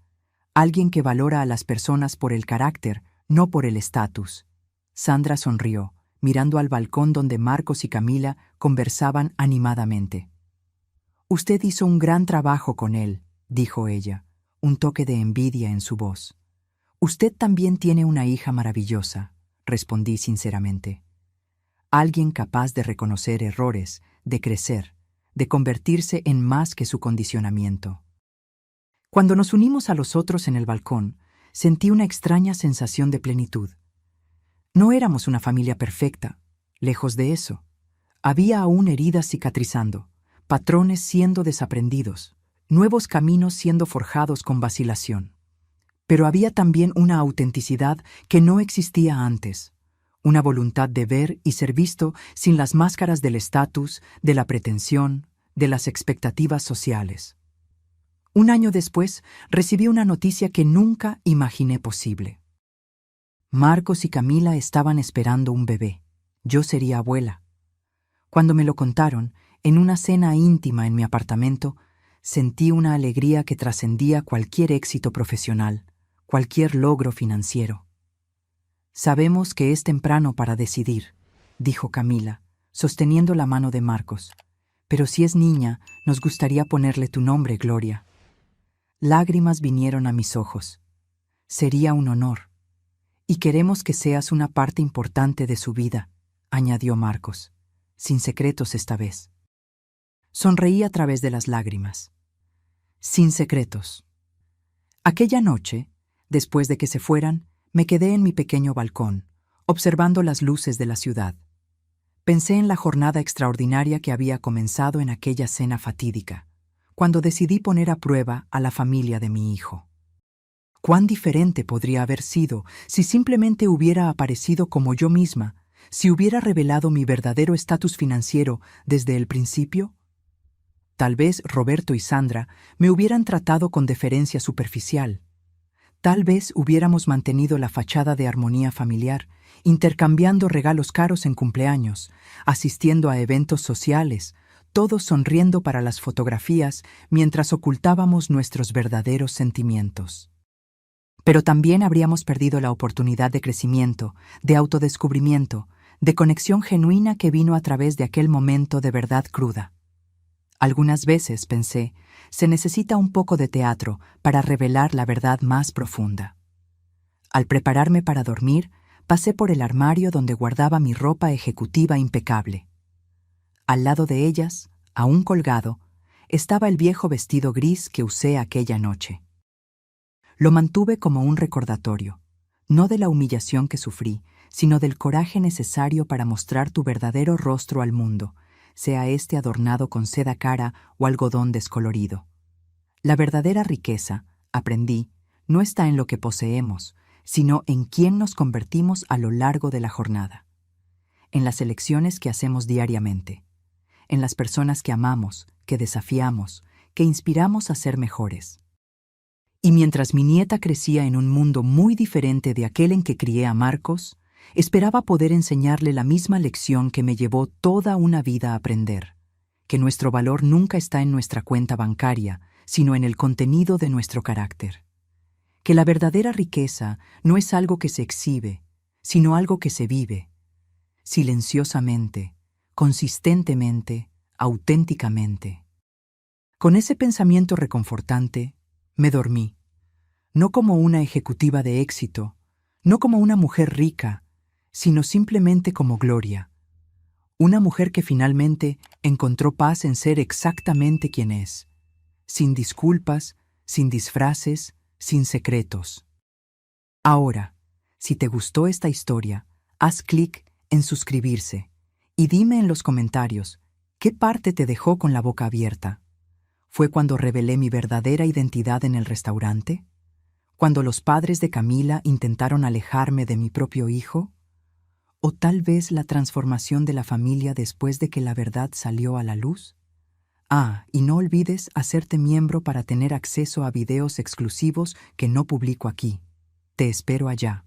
S1: alguien que valora a las personas por el carácter, no por el estatus. Sandra sonrió, mirando al balcón donde Marcos y Camila conversaban animadamente. «Usted hizo un gran trabajo con él», dijo ella, un toque de envidia en su voz. «Usted también tiene una hija maravillosa», respondí sinceramente. Alguien capaz de reconocer errores, de crecer, de convertirse en más que su condicionamiento. Cuando nos unimos a los otros en el balcón, sentí una extraña sensación de plenitud. No éramos una familia perfecta, lejos de eso. Había aún heridas cicatrizando, patrones siendo desaprendidos, nuevos caminos siendo forjados con vacilación. Pero había también una autenticidad que no existía antes, una voluntad de ver y ser visto sin las máscaras del estatus, de la pretensión, de las expectativas sociales. Un año después, recibí una noticia que nunca imaginé posible. Marcos y Camila estaban esperando un bebé. Yo sería abuela. Cuando me lo contaron, en una cena íntima en mi apartamento, sentí una alegría que trascendía cualquier éxito profesional, cualquier logro financiero. «Sabemos que es temprano para decidir», dijo Camila, sosteniendo la mano de Marcos. «Pero si es niña, nos gustaría ponerle tu nombre, Gloria». Lágrimas vinieron a mis ojos. «Sería un honor. Y queremos que seas una parte importante de su vida», añadió Marcos, sin secretos esta vez. Sonreí a través de las lágrimas. Sin secretos. Aquella noche, después de que se fueran, me quedé en mi pequeño balcón, observando las luces de la ciudad. Pensé en la jornada extraordinaria que había comenzado en aquella cena fatídica, cuando decidí poner a prueba a la familia de mi hijo. ¿Cuán diferente podría haber sido si simplemente hubiera aparecido como yo misma, si hubiera revelado mi verdadero estatus financiero desde el principio? Tal vez Roberto y Sandra me hubieran tratado con deferencia superficial. Tal vez hubiéramos mantenido la fachada de armonía familiar, intercambiando regalos caros en cumpleaños, asistiendo a eventos sociales, todos sonriendo para las fotografías mientras ocultábamos nuestros verdaderos sentimientos. Pero también habríamos perdido la oportunidad de crecimiento, de autodescubrimiento, de conexión genuina que vino a través de aquel momento de verdad cruda. Algunas veces, pensé, se necesita un poco de teatro para revelar la verdad más profunda. Al prepararme para dormir, pasé por el armario donde guardaba mi ropa ejecutiva impecable. Al lado de ellas, aún colgado, estaba el viejo vestido gris que usé aquella noche. Lo mantuve como un recordatorio, no de la humillación que sufrí, sino del coraje necesario para mostrar tu verdadero rostro al mundo, sea este adornado con seda cara o algodón descolorido. La verdadera riqueza, aprendí, no está en lo que poseemos, sino en quién nos convertimos a lo largo de la jornada, en las elecciones que hacemos diariamente, en las personas que amamos, que desafiamos, que inspiramos a ser mejores. Y mientras mi nieta crecía en un mundo muy diferente de aquel en que crié a Marcos, esperaba poder enseñarle la misma lección que me llevó toda una vida a aprender, que nuestro valor nunca está en nuestra cuenta bancaria, sino en el contenido de nuestro carácter. Que la verdadera riqueza no es algo que se exhibe, sino algo que se vive, silenciosamente, consistentemente, auténticamente. Con ese pensamiento reconfortante, me dormí, no como una ejecutiva de éxito, no como una mujer rica, sino simplemente como Gloria, una mujer que finalmente encontró paz en ser exactamente quien es, sin disculpas, sin disfraces, sin secretos. Ahora, si te gustó esta historia, haz clic en suscribirse y dime en los comentarios qué parte te dejó con la boca abierta. ¿Fue cuando revelé mi verdadera identidad en el restaurante? ¿Cuando los padres de Camila intentaron alejarme de mi propio hijo? ¿O tal vez la transformación de la familia después de que la verdad salió a la luz? Ah, y no olvides hacerte miembro para tener acceso a videos exclusivos que no publico aquí. Te espero allá.